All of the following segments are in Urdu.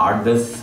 8-10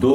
2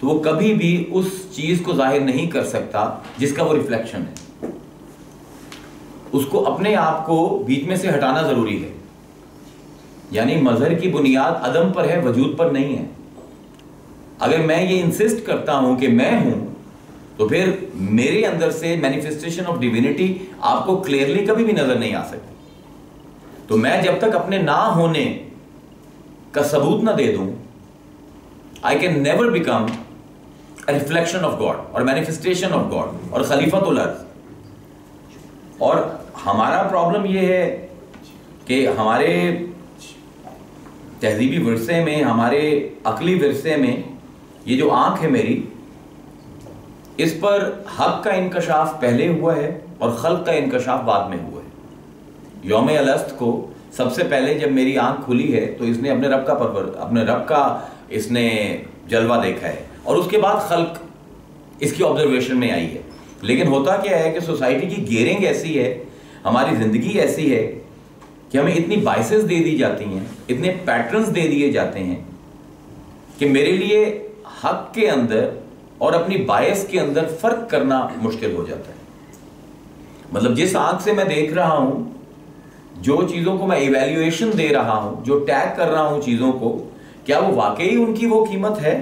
تو وہ کبھی بھی اس چیز کو ظاہر نہیں کر سکتا جس کا وہ ریفلیکشن ہے. اس کو اپنے آپ کو بیچ میں سے ہٹانا ضروری ہے. یعنی مظہر کی بنیاد عدم پر ہے، وجود پر نہیں ہے. اگر میں یہ انسسٹ کرتا ہوں کہ میں ہوں تو پھر میرے اندر سے مینیفیسٹیشن آف ڈیوینٹی آپ کو کلیئرلی کبھی بھی نظر نہیں آ سکتی. تو میں جب تک اپنے نہ ہونے کا ثبوت نہ دے دوں I can never become a reflection of God اور manifestation of God اور خلیفۃ الارض. اور ہمارا پرابلم یہ ہے کہ ہمارے تہذیبی ورثے میں، ہمارے عقلی ورثے میں یہ جو آنکھ ہے میری، اس پر حق کا انکشاف پہلے ہوا ہے اور خلق کا انکشاف بعد میں ہوا ہے. یوم الست کو سب سے پہلے جب میری آنکھ کھلی ہے تو اس نے اپنے رب کا اس نے جلوہ دیکھا ہے، اور اس کے بعد خلق اس کی آبزرویشن میں آئی ہے. لیکن ہوتا کیا ہے کہ سوسائٹی کی گیئرنگ ایسی ہے، ہماری زندگی ایسی ہے کہ ہمیں اتنی بائسز دے دی جاتی ہیں، اتنے پیٹرنز دے دیے جاتے ہیں کہ میرے لیے حق کے اندر اور اپنی بائس کے اندر فرق کرنا مشکل ہو جاتا ہے. مطلب جس آنکھ سے میں دیکھ رہا ہوں، جو چیزوں کو میں ایویلیویشن دے رہا ہوں، جو ٹیگ کر رہا ہوں چیزوں کو، کیا وہ واقعی ان کی وہ قیمت ہے،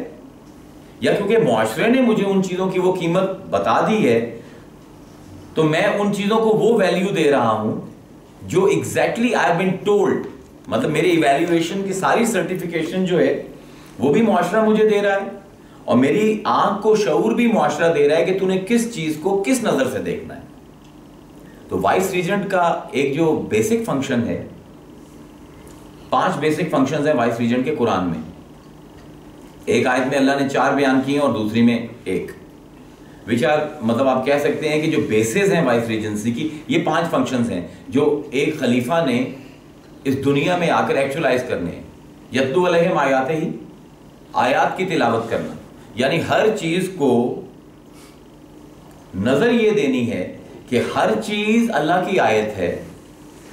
یا کیونکہ معاشرے نے مجھے ان چیزوں کی وہ قیمت بتا دی ہے تو میں ان چیزوں کو وہ ویلیو دے رہا ہوں جو exactly I have been told. مطلب میری ایویلیویشن کی ساری سرٹیفیکیشن جو ہے وہ بھی معاشرہ مجھے دے رہا ہے، اور میری آنکھ کو شعور بھی معاشرہ دے رہا ہے کہ تو نے کس چیز کو کس نظر سے دیکھنا ہے. تو وائس ریجنٹ کا ایک جو بیسک فنکشن ہے، 5 بیسک فنکشنز ہیں وائس ریجنٹ کے قرآن میں. ایک آیت میں اللہ نے 4 بیان کیے اور دوسری میں 1، مطلب آپ کہہ سکتے ہیں کہ جو بیسز ہیں وائس ریجنسی کی، یہ 5 فنکشنز ہیں جو ایک خلیفہ نے اس دنیا میں آ کر ایکچولائز کرنے ہیں. یتلو علیہم آیاتہ ہی، آیات کی تلاوت کرنا، یعنی ہر چیز کو نظر یہ دینی ہے کہ ہر چیز اللہ کی آیت ہے.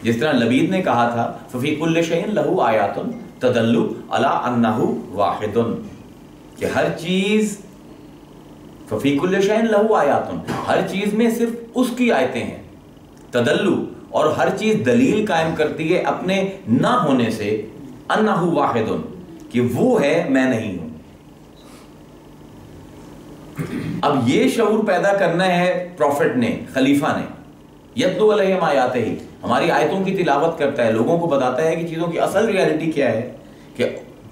جس طرح لبید نے کہا تھا ففی کل شیء لہ آیات تدل علی انہ واحد، کہ ہر چیز ففی کل شیء لہ آیات، ہر چیز میں صرف اس کی آیتیں ہیں. تدل، اور ہر چیز دلیل قائم کرتی ہے اپنے نہ ہونے سے، انہ واحد، کہ وہ ہے میں نہیں ہوں. اب یہ شعور پیدا کرنا ہے پروفٹ نے، خلیفہ نے. یتلو علیہم آیاتہ ہی، ہماری آیتوں کی تلاوت کرتا ہے، لوگوں کو بتاتا ہے کہ چیزوں کی اصل ریالٹی کیا ہے، کہ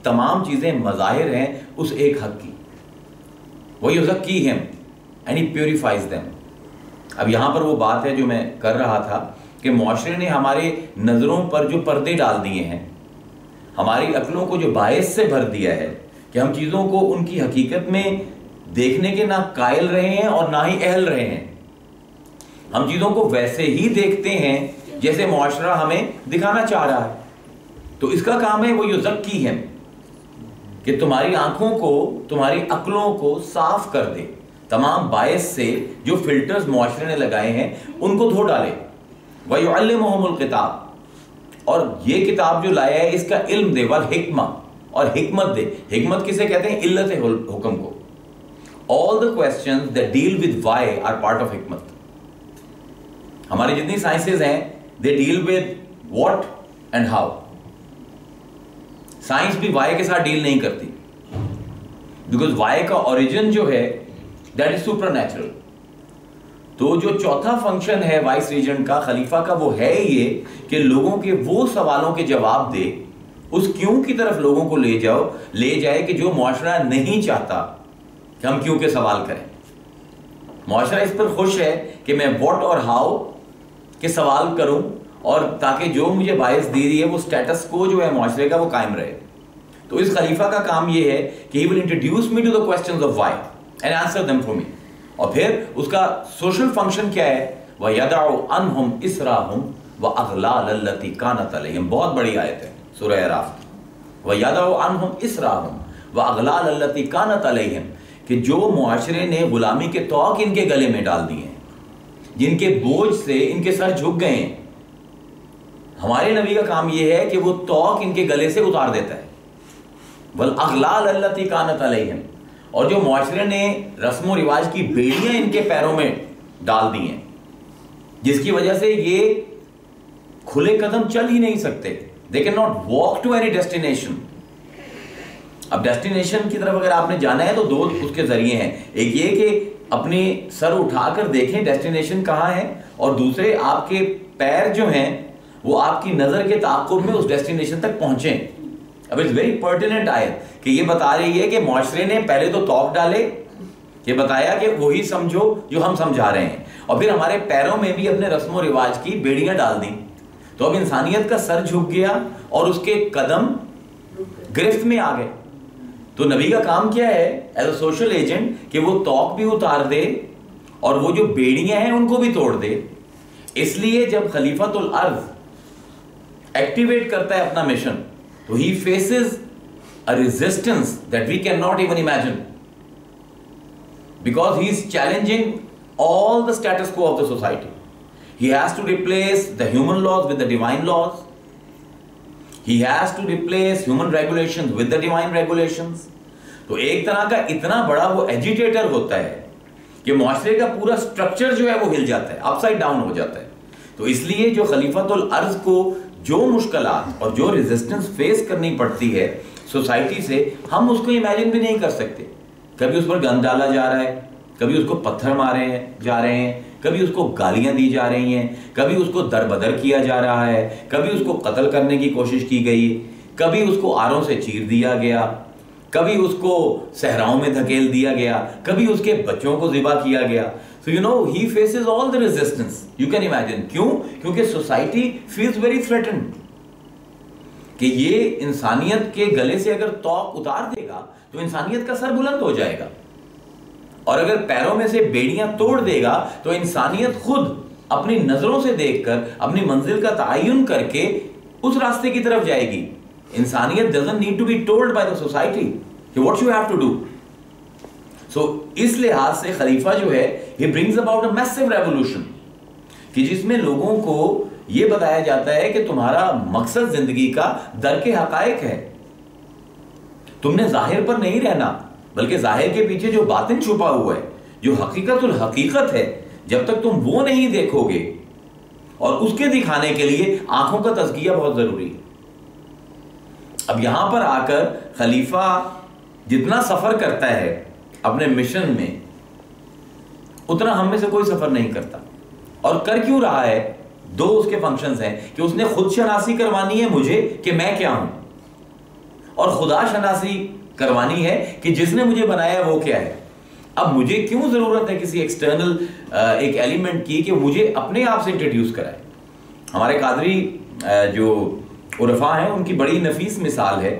تمام چیزیں مظاہر ہیں اس ایک حق کی. وَيُزَكِّيهِمْ and he purifies them. اب یہاں پر وہ بات ہے جو میں کر رہا تھا کہ معاشرے نے ہمارے نظروں پر جو پردے ڈال دیے ہیں، ہماری عقلوں کو جو باعث سے بھر دیا ہے کہ ہم چیزوں کو ان کی حقیقت میں دیکھنے کے نہ قائل رہے ہیں اور نہ ہی اہل رہے ہیں. ہم چیزوں کو ویسے ہی دیکھتے ہیں جیسے معاشرہ ہمیں دکھانا چاہ رہا ہے. تو اس کا کام ہے وہ یزکی ہے کہ تمہاری آنکھوں کو، تمہاری عقلوں کو صاف کر دے، تمام باعث سے جو فلٹرز معاشرے نے لگائے ہیں ان کو دھو ڈالے. وَيُعَلِّمُهُمُ الْكِتَابَ، اور یہ کتاب جو لایا ہے اس کا علم دے، والحکمہ، اور حکمت دے. حکمت کسے کہتے ہیں؟ علت حکم کو. All the questions that deal with why are part of حکمت. ہماری جتنی سائنسز ہیں they deal with what and how. Science بھی why کے ساتھ ڈیل نہیں کرتی because why کا اوریجن جو ہے that is supernatural. تو جو چوتھا فنکشن ہے وائس ریجنٹ کا، خلیفہ کا، وہ ہے یہ کہ لوگوں کے وہ سوالوں کے جواب دے، اس کیوں کی طرف لوگوں کو لے جائے کہ جو معاشرہ نہیں چاہتا کہ ہم کیوں کے سوال کریں. معاشرہ اس پر خوش ہے کہ میں واٹ اور ہاؤ کے سوال کروں، اور تاکہ جو مجھے باعث دی رہی ہے وہ سٹیٹس کو جو ہے معاشرے کا وہ قائم رہے. تو اس خلیفہ کا کام یہ ہے کہ he will introduce me to the questions of why and answer them for me. اور پھر اس کا سوشل فنکشن کیا ہے؟ وَيَدَعُ عَنْهُمْ إِسْرَاهُمْ وَأَغْلَالَ الَّتِي كَانَتْ عَلَيْهِمْ. بہت بڑی آیت ہے سورہ اعراف. وَيَدَعُ عَنْهُمْ إِسْرَاهُمْ وَأَغْلَالَ الَّتِي كَانَتْ عَلَيْهِمْ، کہ جو معاشرے نے غلامی کے طوق ان کے گلے میں ڈال دیے ہیں، جن کے بوجھ سے ان کے سر جھک گئے ہیں، ہمارے نبی کا کام یہ ہے کہ وہ طوق ان کے گلے سے اتار دیتا ہے. وَالْأَغْلَالَ الَّتِي كَانَتْ عَلَيْهِمْ، اور جو معاشرے نے رسم و رواج کی بیڑیاں ان کے پیروں میں ڈال دی ہیں، جس کی وجہ سے یہ کھلے قدم چل ہی نہیں سکتے. They cannot walk to any destination. اب ڈیسٹینیشن کی طرف اگر آپ نے جانا ہے تو دو اس کے ذریعے ہیں. ایک یہ کہ اپنی سر اٹھا کر دیکھیں ڈیسٹینیشن کہاں ہے، اور دوسرے آپ کے پیر جو ہیں وہ آپ کی نظر کے تعاقب میں اس ڈیسٹینیشن تک پہنچیں. اب اٹس ویری پرٹیننٹ آیت کہ یہ بتا رہی ہے کہ معاشرے نے پہلے تو طوق ڈالے، یہ بتایا کہ وہی سمجھو جو ہم سمجھا رہے ہیں، اور پھر ہمارے پیروں میں بھی اپنے رسم و رواج کی بیڑیاں ڈال دیں. تو اب انسانیت کا سر جھک گیا اور اس کے قدم گرفت میں آ گئے. تو نبی کا کام کیا ہے ایز اے سوشل ایجنٹ کہ وہ طوق بھی اتار دے اور وہ جو بیڑیاں ہیں ان کو بھی توڑ دے. اس لیے جب خلیفۃ الارض ایکٹیویٹ کرتا ہے اپنا مشن تو he faces a resistance that we cannot even imagine, because he is challenging all the status quo of the society. He has to replace the human laws with the divine laws. He has to replace human regulations with the divine regulations. تو ایک طرح کا اتنا بڑا وہ ایجیٹیٹر ہوتا ہے کہ معاشرے کا پورا سٹرکچر جو ہے وہ ہل جاتا ہے، اپ سائڈ ڈاؤن ہو جاتا ہے. تو اس لیے جو خلیفۃ الارض کو جو مشکلات اور جو ریزسٹنس فیس کرنی پڑتی ہے سوسائٹی سے، ہم اس کو امیجن بھی نہیں کر سکتے. کبھی اس پر گند ڈالا جا رہا ہے، کبھی اس کو پتھر مارے جا رہے ہیں، کبھی اس کو گالیاں دی جا رہی ہیں، کبھی اس کو دربدر کیا جا رہا ہے، کبھی اس کو قتل کرنے کی کوشش کی گئی، کبھی اس کو آروں سے چیر دیا گیا، کبھی اس کو صحراؤں میں دھکیل دیا گیا، کبھی اس کے بچوں کو ذبح کیا گیا. So you know he faces all the resistance you can imagine. کیوں؟ کیونکہ society feels very threatened کہ یہ انسانیت کے گلے سے اگر طوق اتار دے گا تو انسانیت کا سر بلند ہو جائے گا، اور اگر پیروں میں سے بیڑیاں توڑ دے گا تو انسانیت خود اپنی نظروں سے دیکھ کر اپنی منزل کا تعین کر کے اس راستے کی طرف جائے گی. انسانیت doesn't need to be told by the society what you have to do. So اس لحاظ سے خلیفہ جو ہے he brings about a massive revolution کہ جس میں لوگوں کو یہ بتایا جاتا ہے کہ تمہارا مقصد زندگی کا درک حقائق ہے. تم نے ظاہر پر نہیں رہنا، بلکہ ظاہر کے پیچھے جو باطن چھپا ہوا ہے، جو حقیقت الحقیقت ہے، جب تک تم وہ نہیں دیکھو گے، اور اس کے دکھانے کے لیے آنکھوں کا تزکیہ بہت ضروری ہے. اب یہاں پر آ کر خلیفہ جتنا سفر کرتا ہے اپنے مشن میں، اتنا ہم میں سے کوئی سفر نہیں کرتا. اور کر کیوں رہا ہے؟ دو اس کے فنکشنز ہیں کہ اس نے خود شناسی کروانی ہے مجھے کہ میں کیا ہوں، اور خدا شناسی کروانی ہے کہ جس نے مجھے بنایا وہ کیا ہے. اب مجھے کیوں ضرورت ہے کسی ایکسٹرنل ایک ایلیمنٹ کی کہ مجھے اپنے آپ سے انٹروڈیوس کرائے. ہمارے قادری جو عرفاء ہیں ان کی بڑی نفیس مثال ہے،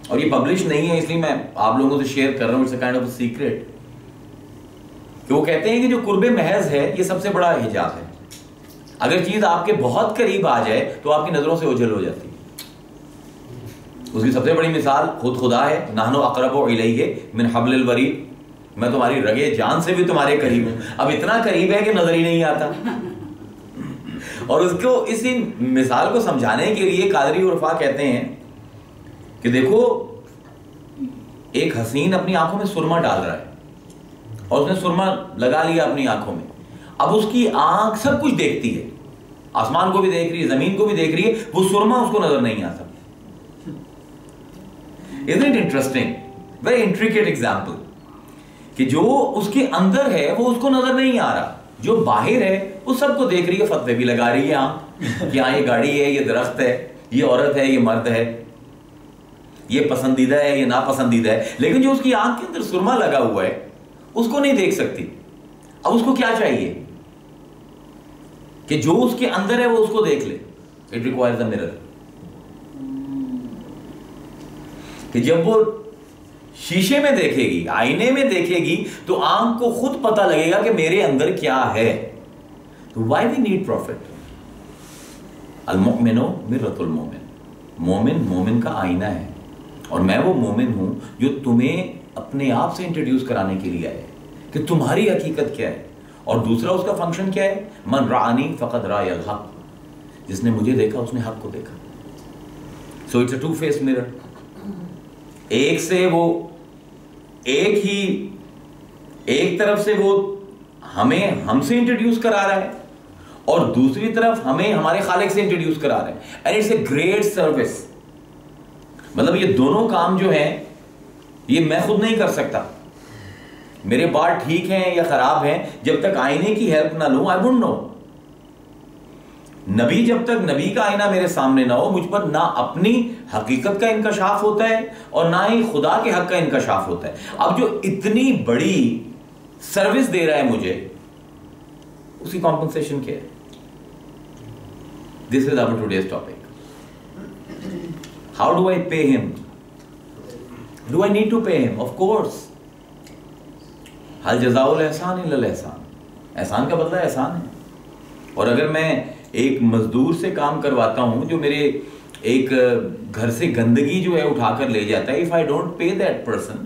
اور یہ پبلش نہیں ہے اس لیے میں آپ لوگوں سے شیئر کر رہا ہوں، it's a kind of secret, کہ وہ کہتے ہیں کہ جو قرب محض ہے یہ سب سے بڑا حجاب ہے. اگر چیز آپ کے بہت قریب آ جائے تو آپ کی نظروں سے اوجھل ہو جاتی ہے. اس کی سب سے بڑی مثال خود خدا ہے، نحن اقرب الیہ من حبل الورید، میں تمہاری رگے جان سے بھی تمہارے قریب ہوں. اب اتنا قریب ہے کہ نظر ہی نہیں آتا. اور اس کو اسی مثال کو سمجھانے کے لیے قادری عرفاء کہتے ہیں کہ دیکھو ایک حسین اپنی آنکھوں میں سرما ڈال رہا ہے، اور اس نے سرما لگا لیا اپنی آنکھوں میں. اب اس کی آنکھ سب کچھ دیکھتی ہے، آسمان کو بھی دیکھ رہی ہے، زمین کو بھی دیکھ رہی ہے، وہ سرما اس کو نظر نہیں آتا. Isn't it interesting? Very intricate example کہ جو اس کے اندر ہے وہ اس کو نظر نہیں آ رہا، جو باہر ہے وہ سب کو دیکھ رہی ہے، فتوے بھی لگا رہی ہے آنکھ کہ ہاں یہ گاڑی ہے، یہ درخت ہے، یہ عورت ہے، یہ مرد ہے، یہ پسندیدہ ہے، یہ ناپسندیدہ ہے. لیکن جو اس کی آنکھ کے اندر سرما لگا ہوا ہے اس کو نہیں دیکھ سکتی. اب اس کو کیا چاہیے کہ جو اس کے اندر ہے وہ اس کو دیکھ لے. It requires a mirror. کہ جب وہ شیشے میں دیکھے گی، آئینے میں دیکھے گی، تو آنکھ کو خود پتہ لگے گا کہ میرے اندر کیا ہے. تو why we need prophet؟ المؤمن مرۃ المومن، مومن مومن کا آئینہ ہے، اور میں وہ مومن ہوں جو تمہیں اپنے آپ سے انٹروڈیوس کرانے کے لیے آیا ہے کہ تمہاری حقیقت کیا ہے. اور دوسرا اس کا فنکشن کیا ہے؟ من رآنی فقد رأى الحق، جس نے مجھے دیکھا اس نے حق کو دیکھا. So it's a two-faced mirror. ایک سے وہ ایک طرف سے وہ ہمیں ہم سے انٹروڈیوس کرا رہا ہے اور دوسری طرف ہمیں ہمارے خالق سے انٹروڈیوس کرا رہا ہے. And it's a great service. مطلب یہ دونوں کام جو ہیں یہ میں خود نہیں کر سکتا. میرے بال ٹھیک ہیں یا خراب ہیں جب تک آئینے کی ہیلپ نہ لوں I won't know. نبی جب تک نبی کا آئینہ میرے سامنے نہ ہو مجھ پر نہ اپنی حقیقت کا انکشاف ہوتا ہے اور نہ ہی خدا کے حق کا انکشاف ہوتا ہے. اب جو اتنی بڑی سروس دے رہا ہے مجھے اس کی کمپنسیشن کیا ہے؟ This is our today's topic. How do I pay him? Do I need to pay him? Of course. حل جزاء الاحسان الا الاحسان. احسان کا بدلہ احسان ہے. اور اگر میں ایک مزدور سے کام کرواتا ہوں جو میرے ایک گھر سے گندگی جو ہے اٹھا کر لے جاتا ہے, if I don't pay that person,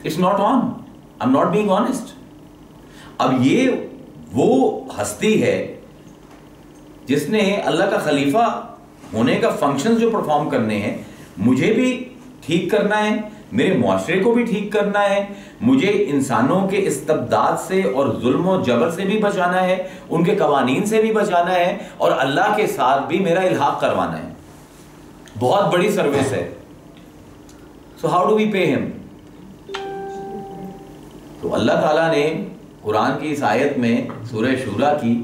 it's not on. I'm not being honest. اب یہ وہ ہستی ہے جس نے اللہ کا خلیفہ ہونے کا فنکشن جو پرفارم کرنے ہیں, مجھے بھی ٹھیک کرنا ہے, میرے معاشرے کو بھی ٹھیک کرنا ہے, مجھے انسانوں کے استبداد سے اور ظلم و جبر سے بھی بچانا ہے, ان کے قوانین سے بھی بچانا ہے, اور اللہ کے ساتھ بھی میرا الحاق کروانا ہے. بہت بڑی سروس ہے. So how do we pay him? تو اللہ تعالیٰ نے قرآن کی اس آیت میں سورہ شورا کی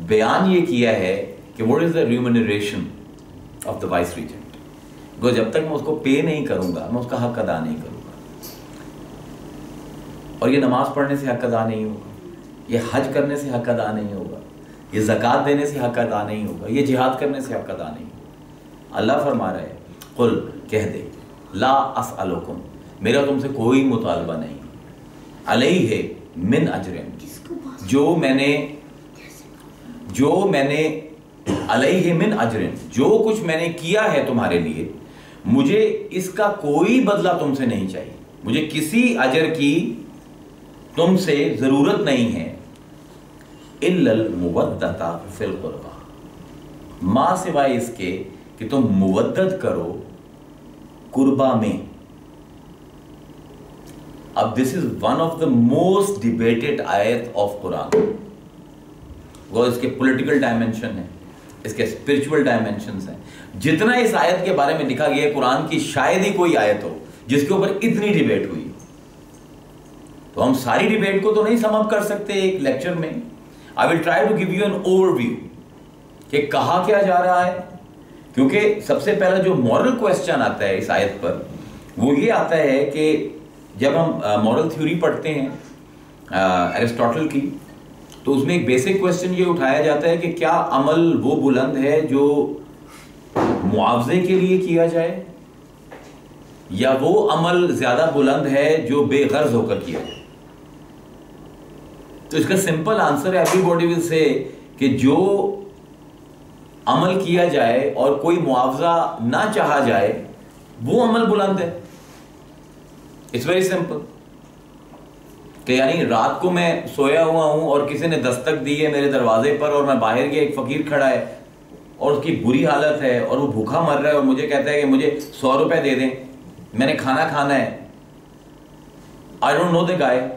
بیان یہ کیا ہے کہ what is the remuneration of the vice regent. جب تک میں اس کو پے نہیں کروں گا میں اس کا حق ادا نہیں کروں گا. اور یہ نماز پڑھنے سے حق ادا نہیں ہوگا, یہ حج کرنے سے حق ادا نہیں ہوگا, یہ زکوٰۃ دینے سے حق ادا نہیں ہوگا, یہ جہاد کرنے سے حق ادا نہیں ہوگا. اللہ فرما رہا ہے قل کہہ دے لا اسألکم, میرا تم سے کوئی مطالبہ نہیں, علیہ من اجر, جو میں نے علیہ من اجر, جو کچھ میں نے کیا ہے تمہارے لیے مجھے اس کا کوئی بدلہ تم سے نہیں چاہیے, مجھے کسی اجر کی تم سے ضرورت نہیں ہے. الا المودۃ فی القربى, ما سوائے اس کے کہ تم مودت کرو قربا میں. اب this is one of the most debated آیت of قرآن. وہ اس کے پولیٹیکل ڈائمنشن ہیں, اس کے اسپرچول ڈائمنشنز ہیں. جتنا اس آیت کے بارے میں لکھا گیا ہے قرآن کی شاید ہی کوئی آیت ہو جس کے اوپر اتنی ڈیبیٹ ہوئی. تو ہم ساری ڈیبیٹ کو تو نہیں سم اپ کر سکتے ایک لیکچر میں. I will try to give you an overview کہ کہا کیا جا رہا ہے, کیونکہ سب سے پہلا جو مورل کویسچن آتا ہے اس آیت پر وہ یہ آتا ہے کہ جب ہم مورل تھیوری پڑھتے ہیں ایرسٹوٹل کی, تو اس میں ایک بیسک کویسچن یہ اٹھایا جاتا ہے کہ کیا عمل وہ بلند ہے جو معاوضے کے لیے کیا جائے, یا وہ عمل زیادہ بلند ہے جو بے غرض ہو کر کیا جائے. تو اس کا سمپل آنسر ہے ایوری باڈی ول سے کہ جو عمل کیا جائے اور کوئی معاوضہ نہ چاہا جائے وہ عمل بلند ہے. It's very simple. کہ یعنی رات کو میں سویا ہوا ہوں اور کسی نے دستک دی ہے میرے دروازے پر اور میں باہر گیا, ایک فقیر کھڑا ہے اور اس کی بری حالت ہے اور وہ بھوکا مر رہا ہے اور مجھے کہتا ہے کہ مجھے 100 روپے دے دیں, میں نے کھانا کھانا ہے. I don't know the guy.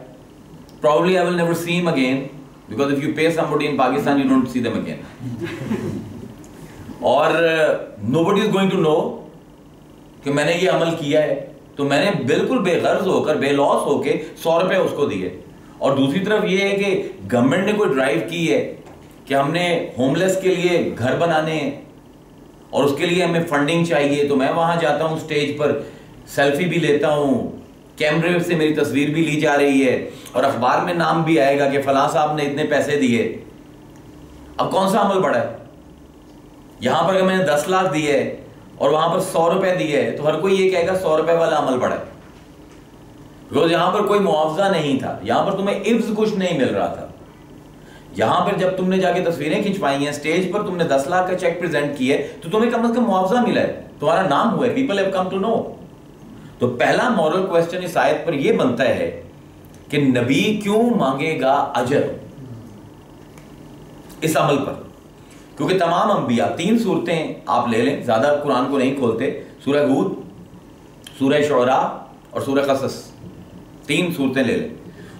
Probably I will never see him again because if you pay somebody in Pakistan you don't see them again. اور nobody is going to know کہ میں نے یہ عمل کیا ہے. تو میں نے بالکل بے غرض ہو کر, بے لوس ہو کے 100 روپے اس کو دیے. اور دوسری طرف یہ ہے کہ گورنمنٹ نے کوئی ڈرائیو کی ہے کہ ہم نے ہوم لیس کے لیے گھر بنانے ہیں اور اس کے لیے ہمیں فنڈنگ چاہیے, تو میں وہاں جاتا ہوں اسٹیج پر, سیلفی بھی لیتا ہوں, کیمرے سے میری تصویر بھی لی جا رہی ہے اور اخبار میں نام بھی آئے گا کہ فلاں صاحب نے اتنے پیسے دیے. اب کون سا عمل بڑا ہے؟ یہاں پر اگر میں نے 10 لاکھ دیے اور وہاں پر 100 روپے دیے تو ہر کوئی یہ کہے گا 100 روپے والا عمل بڑا ہے. بیکاز یہاں پر کوئی معاوضہ نہیں تھا, یہاں پر تمہیں عفظ کچھ نہیں مل رہا تھا. یہاں پر جب تم نے جا کے تصویریں کھنچوائی ہیں, اسٹیج پر تم نے 10 لاکھ کا چیک پریزنٹ کیا ہے, تو تمہیں کم از کم معاوضہ ملا ہے, تمہارا نام ہوا ہے, people have come to know. تو پہلا مورل کویسچن اس آیت پر یہ بنتا ہے کہ نبی کیوں مانگے گا اجر اس عمل پر؟ کیونکہ تمام انبیاء, 3 صورتیں آپ لے لیں, زیادہ قرآن کو نہیں کھولتے, سورہ ہود, سورہ شعراء اور سورہ قصص، 3 صورتیں لے لیں،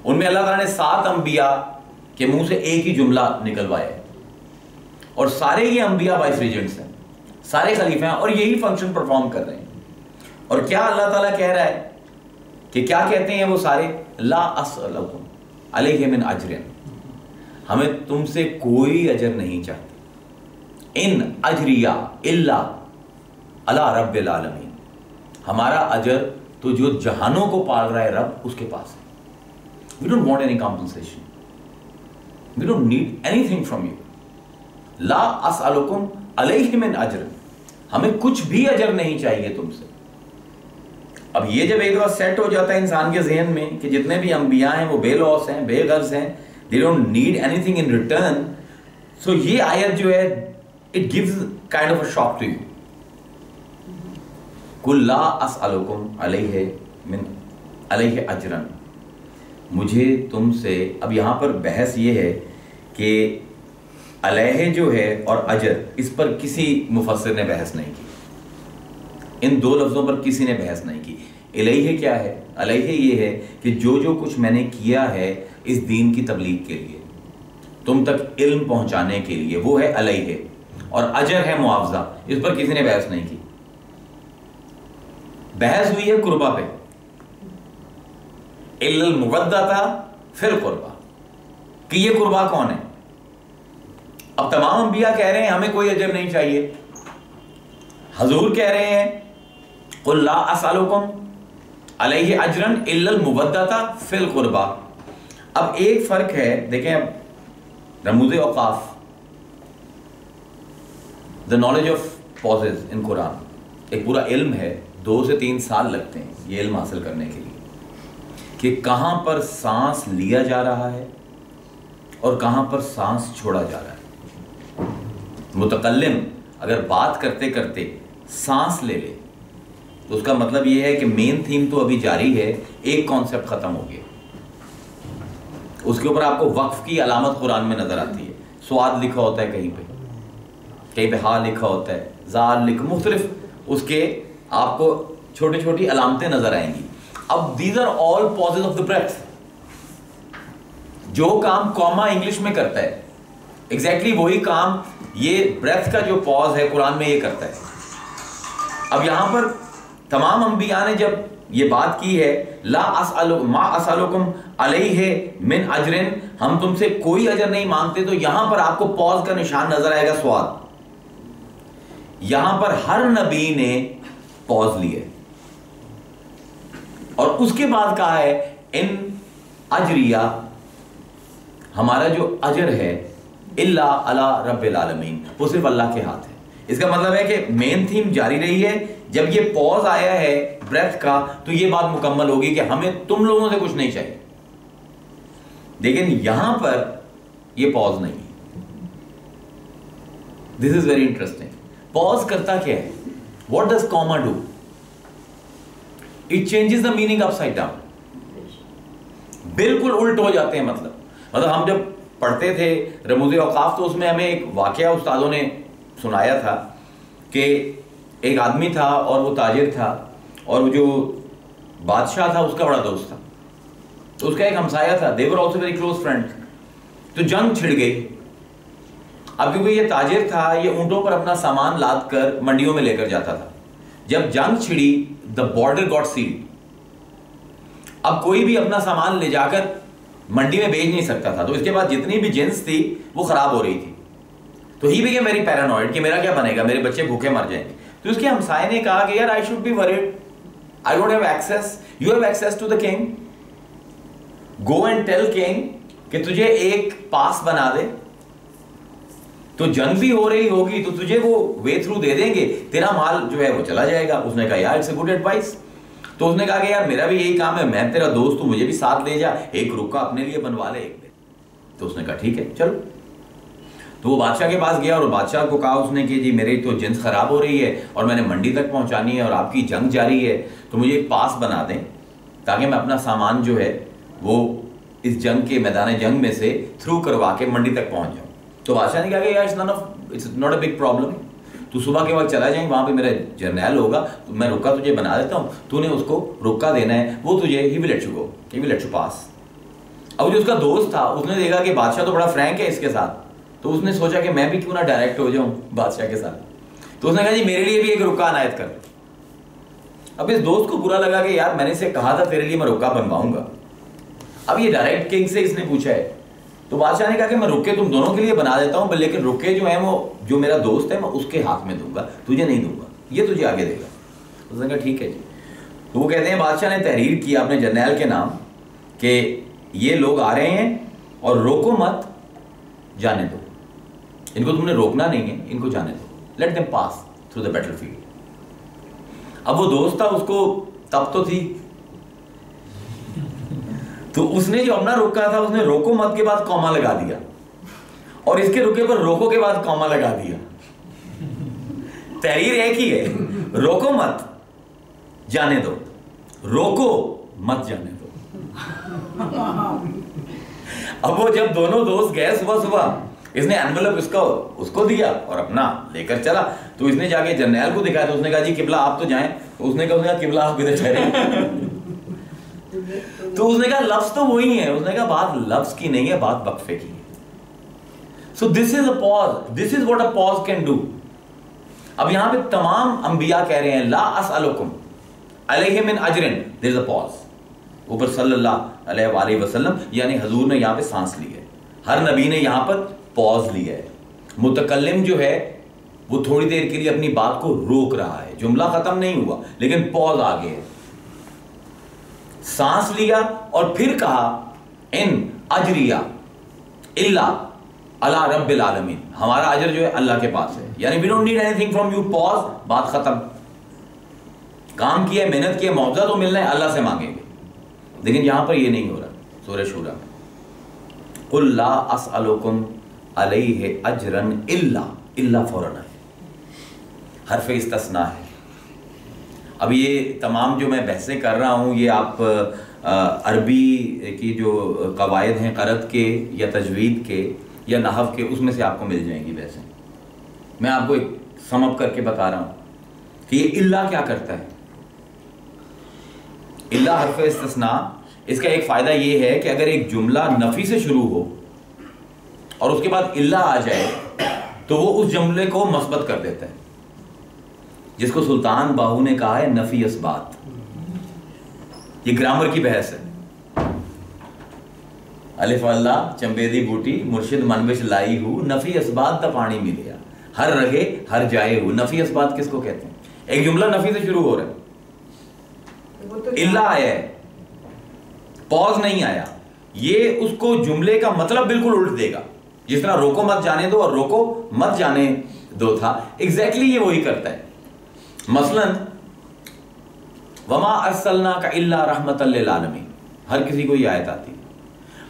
ان میں اللہ تعالیٰ نے 7 انبیاء کے منہ سے ایک ہی جملہ نکلوایا ہے، اور سارے یہ انبیاء وائس ریجنٹس ہیں، سارے خلیفہ ہیں، اور یہی فنکشن پرفارم کر رہے ہیں۔ اور کیا اللہ تعالیٰ کہہ رہا ہے کہ کیا کہتے ہیں وہ سارے؟ لا اسألکم علیہ من اجر، ہمیں تم سے کوئی اجر نہیں چاہتے، ان اجریہ الا علی رب العالمین، ہمارا اجر تو جو جہانوں کو پال رہا ہے رب، اس کے پاس ہے۔ We don't want any compensation. We don't need anything from you. لا اسألکم علیہ من اجر، ہمیں کچھ بھی اجر نہیں چاہیے تم سے۔ اب یہ جب ایک دفعہ سیٹ ہو جاتا ہے انسان کے ذہن میں کہ جتنے بھی انبیاء ہیں وہ بے لوس ہیں، بے غرض ہیں، they don't need anything in return، so یہ آیت جو ہے it gives kind of a shock to you۔ قل لا اسألکم علیہ اجرا، مجھے تم سے، اب یہاں پر بحث یہ ہے کہ علیہ جو ہے اور اجر، اس پر کسی مفسر نے بحث نہیں کی، ان 2 لفظوں پر کسی نے بحث نہیں کی۔ علیہ کیا ہے؟ علیہ یہ ہے کہ جو کچھ میں نے کیا ہے اس دین کی تبلیغ کے لیے، تم تک علم پہنچانے کے لیے، وہ ہے علیہ، اور اجر ہے معاوضہ، اس پر کسی نے بحث نہیں کی۔ بحث ہوئی ہے قربہ پہ، الا المودۃ فی القربہ، کہ یہ قربہ کون ہے؟ اب تمام انبیاء کہہ رہے ہیں ہمیں کوئی اجر نہیں چاہیے، حضور کہہ رہے ہیں قل لا اسألکم علیہ اجرا الا المودۃ فی القربہ۔ اب ایک فرق ہے، دیکھیں اب رموز اوقاف، the knowledge of pauses in قرآن، ایک پورا علم ہے، 2 سے 3 سال لگتے ہیں یہ علم حاصل کرنے کے لیے، کہ کہاں پر سانس لیا جا رہا ہے اور کہاں پر سانس چھوڑا جا رہا ہے۔ متکلم اگر بات کرتے کرتے سانس لے لے تو اس کا مطلب یہ ہے کہ مین تھیم تو ابھی جاری ہے، ایک کانسیپٹ ختم ہو گیا، اس کے اوپر آپ کو وقف کی علامت قرآن میں نظر آتی ہے، سواد لکھا ہوتا ہے کہیں پہ ہا لکھا ہوتا ہے، زال لکھا، مختلف اس کے آپ کو چھوٹی چھوٹی علامتیں نظر آئیں گی۔ اب these are all pauses of the breath، جو کام کوما انگلش میں کرتا ہے ایگزیکٹلی وہی کام یہ بریتھ کا جو پاز ہے قرآن میں یہ کرتا ہے۔ اب یہاں پر تمام انبیاء نے جب یہ بات کی ہے لا ما اسألکم علیہ من اجر، ہم تم سے کوئی اجر نہیں مانگتے، تو یہاں پر آپ کو پاز کا نشان نظر آئے گا، سواد۔ یہاں پر ہر نبی نے پاز لیے اور اس کے بعد کہا ہے ان اجریہ، ہمارا جو اجر ہے الا علی رب العالمین، وہ صرف اللہ کے ہاتھ ہے۔ اس کا مطلب ہے کہ مین تھیم جاری رہی ہے، جب یہ پاز آیا ہے بریتھ کا تو یہ بات مکمل ہوگی کہ ہمیں تم لوگوں سے کچھ نہیں چاہیے، لیکن یہاں پر یہ پاز نہیں ہے۔ دس از ویری انٹرسٹنگ۔ پاز کرتا کیا ہے؟ What does Cama do? It changes the meaning up side down, بالکل الٹ ہو جاتے ہیں۔ مطلب ہم جب پڑھتے تھے رموز اوقاف تو اس میں ہمیں ایک واقعہ استادوں نے سنایا تھا کہ ایک آدمی تھا اور وہ تاجر تھا، اور وہ جو بادشاہ تھا اس کا بڑا دوست تھا، تو اس کا ایک ہمسایہ تھا، they were also very close friends۔ تو جنگ چھڑ گئی۔ اب کیونکہ یہ تاجر تھا، یہ اونٹوں پر اپنا سامان لاد کر منڈیوں میں لے کر جاتا تھا۔ جب جنگ چھڑی the border got sealed، اب کوئی بھی اپنا سامان لے جا کر منڈی میں بیچ نہیں سکتا تھا، تو اس کے بعد جتنی بھی جنس تھی وہ خراب ہو رہی تھی۔ تو ہی became very paranoid کہ میرا کیا بنے گا، میرے بچے بھوکے مر جائیں گے۔ تو اس کے ہمسائے نے کہا کہ یار I should be worried, I don't have access, you have access to the king, go and tell king کہ تجھے ایک پاس بنا دے، تو جنگ بھی ہو رہی ہوگی تو تجھے وہ وے تھرو دے دیں گے، تیرا مال جو ہے وہ چلا جائے گا۔ اس نے کہا یار اٹس اے گڈ ایڈوائس۔ تو اس نے کہا کہ یار میرا بھی یہی کام ہے، میں تیرا دوست ہوں، مجھے بھی ساتھ لے جا، ایک رکا اپنے لیے بنوا لے ایک دن۔ تو اس نے کہا ٹھیک ہے چلو۔ تو وہ بادشاہ کے پاس گیا اور بادشاہ کو کہا اس نے کہ جی میری تو جنس خراب ہو رہی ہے اور میں نے منڈی تک پہنچانی ہے اور آپ کی جنگ جاری ہے، تو مجھے ایک پاس بنا دیں تاکہ میں اپنا سامان جو ہے وہ اس جنگ کے میدان جنگ میں سے تھرو کروا کے منڈی تک پہنچ جاؤں۔ تو بادشاہ نے کہا کہ یار it's not a big problem, تو صبح کے وقت چلا جائیں, وہاں پہ میرا جرنیل ہوگا, تو میں رکا تجھے بنا دیتا ہوں, تو نے اس کو رکا دینا ہے, وہ تجھے ہی will let you go, he will let you pass. اب جو اس کا دوست تھا اس نے دیکھا کہ بادشاہ تو بڑا فرینک ہے اس کے ساتھ, تو اس نے سوچا کہ میں بھی کیوں نہ ڈائریکٹ ہو جاؤں بادشاہ کے ساتھ. تو اس نے کہا جی میرے لیے بھی ایک رکا عنایت کر. اب اس دوست کو برا لگا کہ یار میں نے اسے کہا تھا تیرے لیے میں رکا بنواؤں گا, اب یہ ڈائریکٹ کنگ سے اس نے پوچھا ہے. تو بادشاہ نے کہا کہ میں رکے تم دونوں کے لیے بنا دیتا ہوں, لیکن رکے جو ہیں وہ جو میرا دوست ہے میں اس کے ہاتھ میں دوں گا, تجھے نہیں دوں گا, یہ تجھے آگے دے گا. اس نے کہا ٹھیک ہے جی. تو وہ کہتے ہیں بادشاہ نے تحریر کیا اپنے جرنیل کے نام کہ یہ لوگ آ رہے ہیں اور روکو مت, جانے دو, ان کو تم نے روکنا نہیں ہے, ان کو جانے دو, let them pass through the battle field. اب وہ دوست تھا, اس کو تب تو تھی, تو اس نے جو اپنا روکا تھا اس نے روکو مت کے بعد کوما لگا دیا, اور اس کے رکے پر روکو کے بعد کوما لگا دیا. تحریر ایک ہی ہے, روکو مت جانے دو, روکو مت جانے دو. اب وہ جب دونوں دوست گئے صبح, اس نے انویلپ اس کو دیا اور اپنا لے کر چلا. تو اس نے جا کے جرنیل کو دکھایا, تو اس نے کہا جی قبلہ آپ تو جائیں. اس نے کہا قبلہ آپ کدھر ٹھہرے. تو اس نے کہا لفظ تو وہی ہے. اس نے کہا بات لفظ کی نہیں ہے, بات وقفے کی ہے. So this is a pause. This is what a pause can do. اب یہاں پہ تمام انبیاء کہہ رہے ہیں لا اسألکم علیہ من اجر, there is a pause. اوپر صلی اللہ علیہ وآلہ وسلم یعنی حضور نے یہاں پہ سانس لی ہے, ہر نبی نے یہاں پر پاز لیا ہے. متکلم جو ہے وہ تھوڑی دیر کے لیے اپنی بات کو روک رہا ہے, جملہ ختم نہیں ہوا لیکن پاز آگے ہے. سانس لیا اور پھر کہا ان اجریہ الا علی رب العالمین, ہمارا اجر جو ہے اللہ کے پاس ہے. یعنی we don't need anything from you, pause, بات ختم. کام کیا, محنت کیا, معاوضہ تو ملنا ہے, اللہ سے مانگیں گے. لیکن یہاں پر یہ نہیں ہو رہا. سورہ شورى میں قل لا اسألکم علیہ اجرا الا فوراً ہے, حرف استثناء ہے. اب یہ تمام جو میں بحثیں کر رہا ہوں یہ آپ عربی کی جو قواعد ہیں قرأت کے یا تجوید کے یا نحو کے, اس میں سے آپ کو مل جائیں گی بحثیں. میں آپ کو ایک سم اپ کر کے بتا رہا ہوں کہ یہ الا کیا کرتا ہے. الا حرف استثناء, اس کا ایک فائدہ یہ ہے کہ اگر ایک جملہ نفی سے شروع ہو اور اس کے بعد الا آ جائے تو وہ اس جملے کو مثبت کر دیتا ہے, جس کو سلطان باہو نے کہا ہے نفی اثبات. یہ گرامر کی بحث ہے. الف اللہ چمبیدی بوٹی مرشد منبش لائی ہو, نفی اثبات تا پانی ملیا, ہر رگے ہر جائے ہو. نفی اثبات کس کو کہتے ہیں؟ ایک جملہ نفی سے شروع ہو رہا ہے, الا آیا ہے, پاز نہیں آیا, یہ اس کو جملے کا مطلب بالکل الٹ دے گا. جس طرح روکو مت جانے دو اور روکو مت جانے دو تھا, ایگزیکٹلی یہ وہی کرتا ہے. مثلا وما ارسلناک الا رحمۃ للعالمین, ہر کسی کو یہ آیت آتی ہے.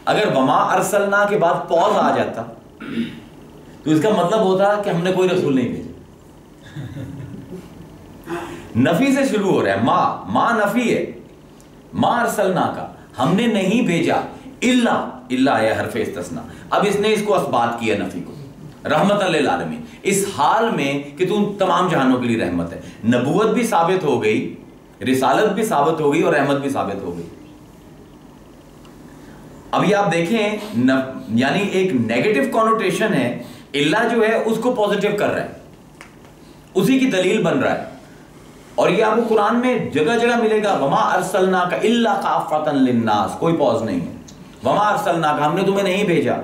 اگر وما ارسلنا کے بعد پاز آ جاتا تو اس کا مطلب ہوتا کہ ہم نے کوئی رسول نہیں بھیجا. نفی سے شروع ہو رہا ہے, ما نفی ہے, ما ارسلنا کا ہم نے نہیں بھیجا, الا ہے حرف استثناء. اب اس نے اس کو اثبات کیا نفی کو, رحمت للعالمین, اس حال میں کہ تم تمام جہانوں کے لیے رحمت ہے. نبوت بھی ثابت ہو گئی, رسالت بھی ثابت ہو گئی اور رحمت بھی ثابت ہو گئی. اب یہ آپ دیکھیں یعنی ایک نیگیٹو کونوٹیشن ہے, الا جو ہے اس کو پوزیٹو کر رہا ہے, اسی کی دلیل بن رہا ہے. اور یہ آپ کو قرآن میں جگہ جگہ ملے گا, وما ارسلناک الا کافۃ للناس, کوئی پاز نہیں ہے. وما ارسلناک ہم نے تمہیں نہیں بھیجا,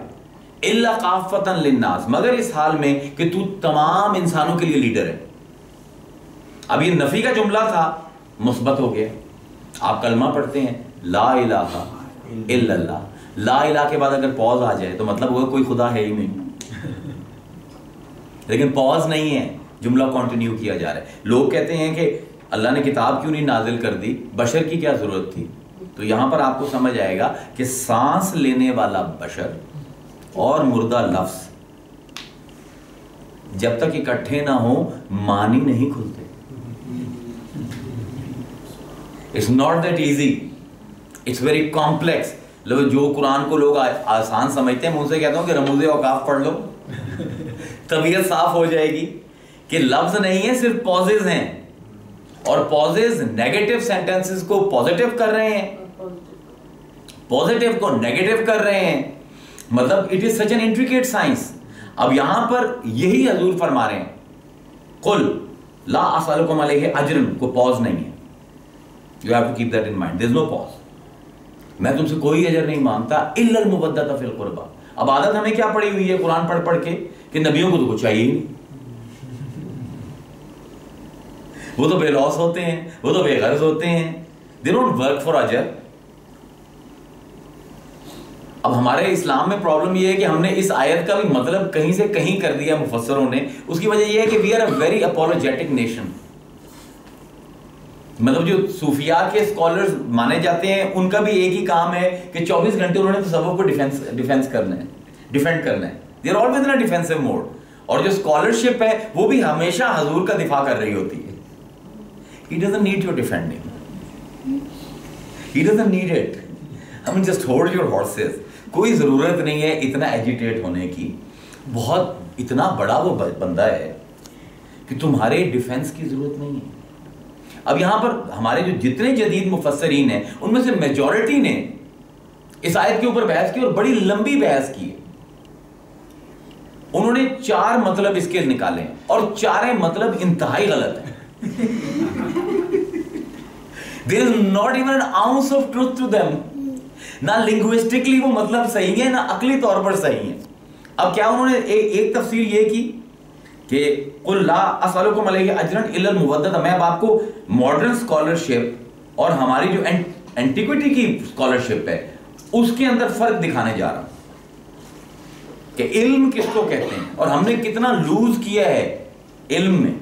الا کافۃ للناس مگر اس حال میں کہ تو تمام انسانوں کے لیے لیڈر ہے. اب یہ نفی کا جملہ تھا, مثبت ہو گیا. آپ کلمہ پڑھتے ہیں لا الہ الا اللہ, لا الہ کے بعد اگر پاز آ جائے تو مطلب وہ کوئی خدا ہے ہی نہیں. لیکن پاز نہیں ہے, جملہ کنٹینیو کیا جا رہا ہے. لوگ کہتے ہیں کہ اللہ نے کتاب کیوں نہیں نازل کر دی, بشر کی کیا ضرورت تھی. تو یہاں پر آپ کو سمجھ آئے گا کہ سانس لینے والا بشر اور مردہ لفظ جب تک اکٹھے نہ ہو معنی نہیں کھلتے. It's not that easy. It's very complex. جو قرآن کو لوگ آسان سمجھتے ہیں, میں ان سے کہتا ہوں کہ رموز اوقاف پڑھ لو, طبیعت صاف ہو جائے گی. کہ لفظ نہیں ہے، صرف پوزز ہیں، اور پوزز نیگیٹو سینٹینسز کو پوزیٹو کر رہے ہیں، پوزیٹو کو نیگیٹو کر رہے ہیں. مطلب it is such an intricate science. اب یہاں پر یہی حضور فرما رہے ہیں قل لا اسألکم علیہ اجرا، کو پوز نہیں ہے. You have to keep that in mind, there is no pause. میں تم سے کوئی اجر نہیں مانگتا الا المودۃ فی القربى. اب عادت ہمیں کیا پڑی ہوئی ہے قرآن پڑھ پڑھ کے کہ نبیوں کو تو کچھ چاہیے ہی نہیں، وہ تو بے لوس ہوتے ہیں، وہ تو بے غرض ہوتے ہیں، دے ڈونٹ ورک فار اجر. اب ہمارے اسلام میں پرابلم یہ ہے کہ ہم نے اس آیت کا بھی مطلب کہیں سے کہیں کر دیا مفسروں نے. اس کی وجہ یہ ہے کہ we are a very apologetic nation. مطلب جو صوفیاء کے اسکالرز مانے جاتے ہیں ان کا بھی ایک ہی کام ہے کہ 24 گھنٹے انہوں نے تصوف کو ڈیفینس کرنا ہے، ڈیفینڈ کرنا ہے. They are always in a defensive mode. اور جو اسکالرشپ ہے وہ بھی ہمیشہ حضور کا دفاع کر رہی ہوتی ہے. He doesn't need your defending. He doesn't need it. I mean, just hold your horses. کوئی ضرورت نہیں ہے اتنا ایجیٹیٹ ہونے کی. بہت اتنا بڑا وہ بندہ ہے کہ تمہارے ڈیفینس کی ضرورت نہیں ہے. اب یہاں پر ہمارے جو جتنے جدید مفسرین ہیں ان میں سے میجورٹی نے اس آیت کے اوپر بحث کی اور بڑی لمبی بحث کی. انہوں نے 4 مطلب اس کے نکالے ہیں اور 4 مطلب انتہائی غلط ہیں. There is not even an ounce of truth to them. نہ لنگوسٹکلی وہ مطلب صحیح ہے نہ عقلی طور پر صحیح ہے. اب کیا انہوں نے ایک تفسیر یہ کی کہ قل لا اسألکم علیہ اجرا الا المودۃ. میں اب آپ کو ماڈرن اسکالرشپ اور ہماری جو اینٹیکوٹی کی اسکالرشپ ہے اس کے اندر فرق دکھانے جا رہا ہوں کہ علم کس کو کہتے ہیں اور ہم نے کتنا لوز کیا ہے علم میں.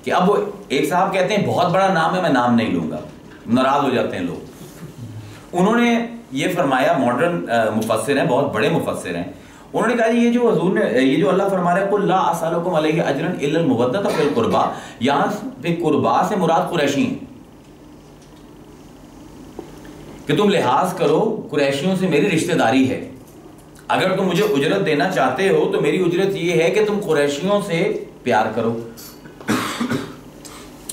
کہ اب وہ ایک صاحب کہتے ہیں بہت بڑا نام ہے، میں نام نہیں لوں گا، ناراض ہو جاتے ہیں لوگ. انہوں نے یہ فرمایا، ماڈرن مفسر ہیں، بہت بڑے مفسر ہیں، انہوں نے کہا یہ جو حضور نے یہ جو اللہ فرما رہا ہے قل لا اسألکم علیہ اجرا الا المودۃ فی القربى، یہاں پہ قربا سے مراد قریشی ہیں کہ تم لحاظ کرو قریشیوں سے میری رشتہ داری ہے. اگر تم مجھے اجرت دینا چاہتے ہو تو میری اجرت یہ ہے کہ تم قریشیوں سے پیار کرو.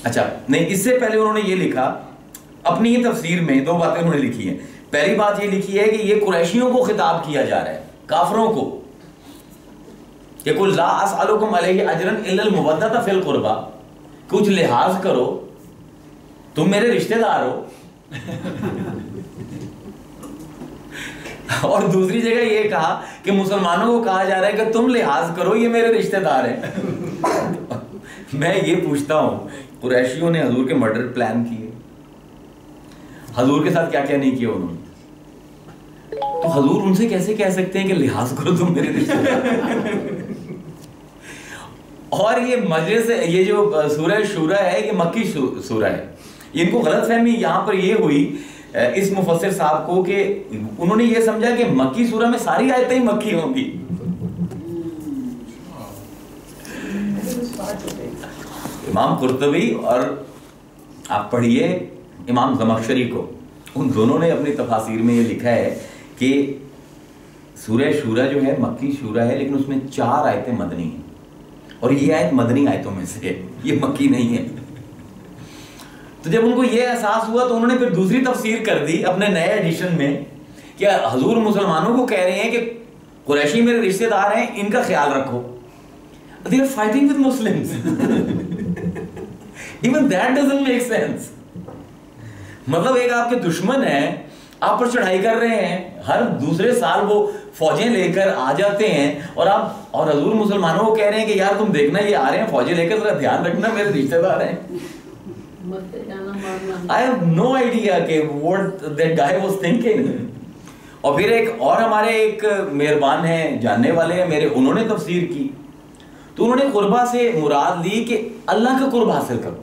اچھا نہیں، اس سے پہلے انہوں نے یہ لکھا اپنی ہی تفسیر میں 2 باتیں انہوں نے لکھی ہیں. پہلی بات یہ لکھی ہے کہ یہ قریشیوں کو خطاب کیا جا رہا ہے، کافروں کو، کہ قل لا اسألکم علیہ اجرا الا المودۃ فی القربى، کچھ لحاظ کرو، تم میرے رشتہ دار ہو. اور دوسری جگہ یہ کہا کہ مسلمانوں کو کہا جا رہا ہے کہ تم لحاظ کرو، یہ میرے رشتہ دار ہیں. میں یہ پوچھتا ہوں قریشیوں نے حضور کے مرڈر پلان کیے، حضور کے ساتھ کیا کیا نہیں کیا انہوں نے، تو حضور ان سے کیسے کہہ سکتے ہیں کہ لحاظ کرو تم میرے رشتہ دار. اور یہ مجلس، یہ جو سورہ شورا ہے یہ مکی سورہ ہے. ان کو غلط فہمی یہاں پر یہ ہوئی اس مفسر صاحب کو کہ انہوں نے یہ سمجھا کہ مکی سورہ میں ساری آیتیں ہی مکی ہوں گی. امام قرطبی اور آپ پڑھیے امام زمخشری کو، ان دونوں نے اپنی تفاسیر میں یہ لکھا ہے کہ سورہ شورا جو ہے مکی سورہ ہے لیکن اس میں 4 آیتیں مدنی ہیں اور یہ آیت مدنی آیتوں میں سے ہے، یہ مکی نہیں ہے. تو جب ان کو یہ احساس ہوا تو انہوں نے پھر دوسری تفسیر کر دی اپنے نئے ایڈیشن میں کہ حضور مسلمانوں کو کہہ رہے ہیں کہ قریشی میرے رشتہ دار ہیں، ان کا خیال رکھو. They are fighting with Muslims. Even that doesn't make sense. مطلب ایک آپ کے دشمن ہیں، آپ پر چڑھائی کر رہے ہیں، ہر دوسرے سال وہ فوجیں لے کر آ جاتے ہیں اور حضور مسلمانوں کو کہہ رہے ہیں کہ یار تم دیکھنا یہ آ رہے ہیں فوجیں لے کر، ذرا دھیان رکھنا میرے رشتہ دار ہیں. I have no idea کہ what that guy was thinking. اور پھر ایک اور ہمارے ایک مہربان ہیں، جاننے والے ہیں میرے، انہوں نے تفسیر کی تو انہوں نے قربہ سے مراد لی کہ اللہ کا قرب حاصل کرو.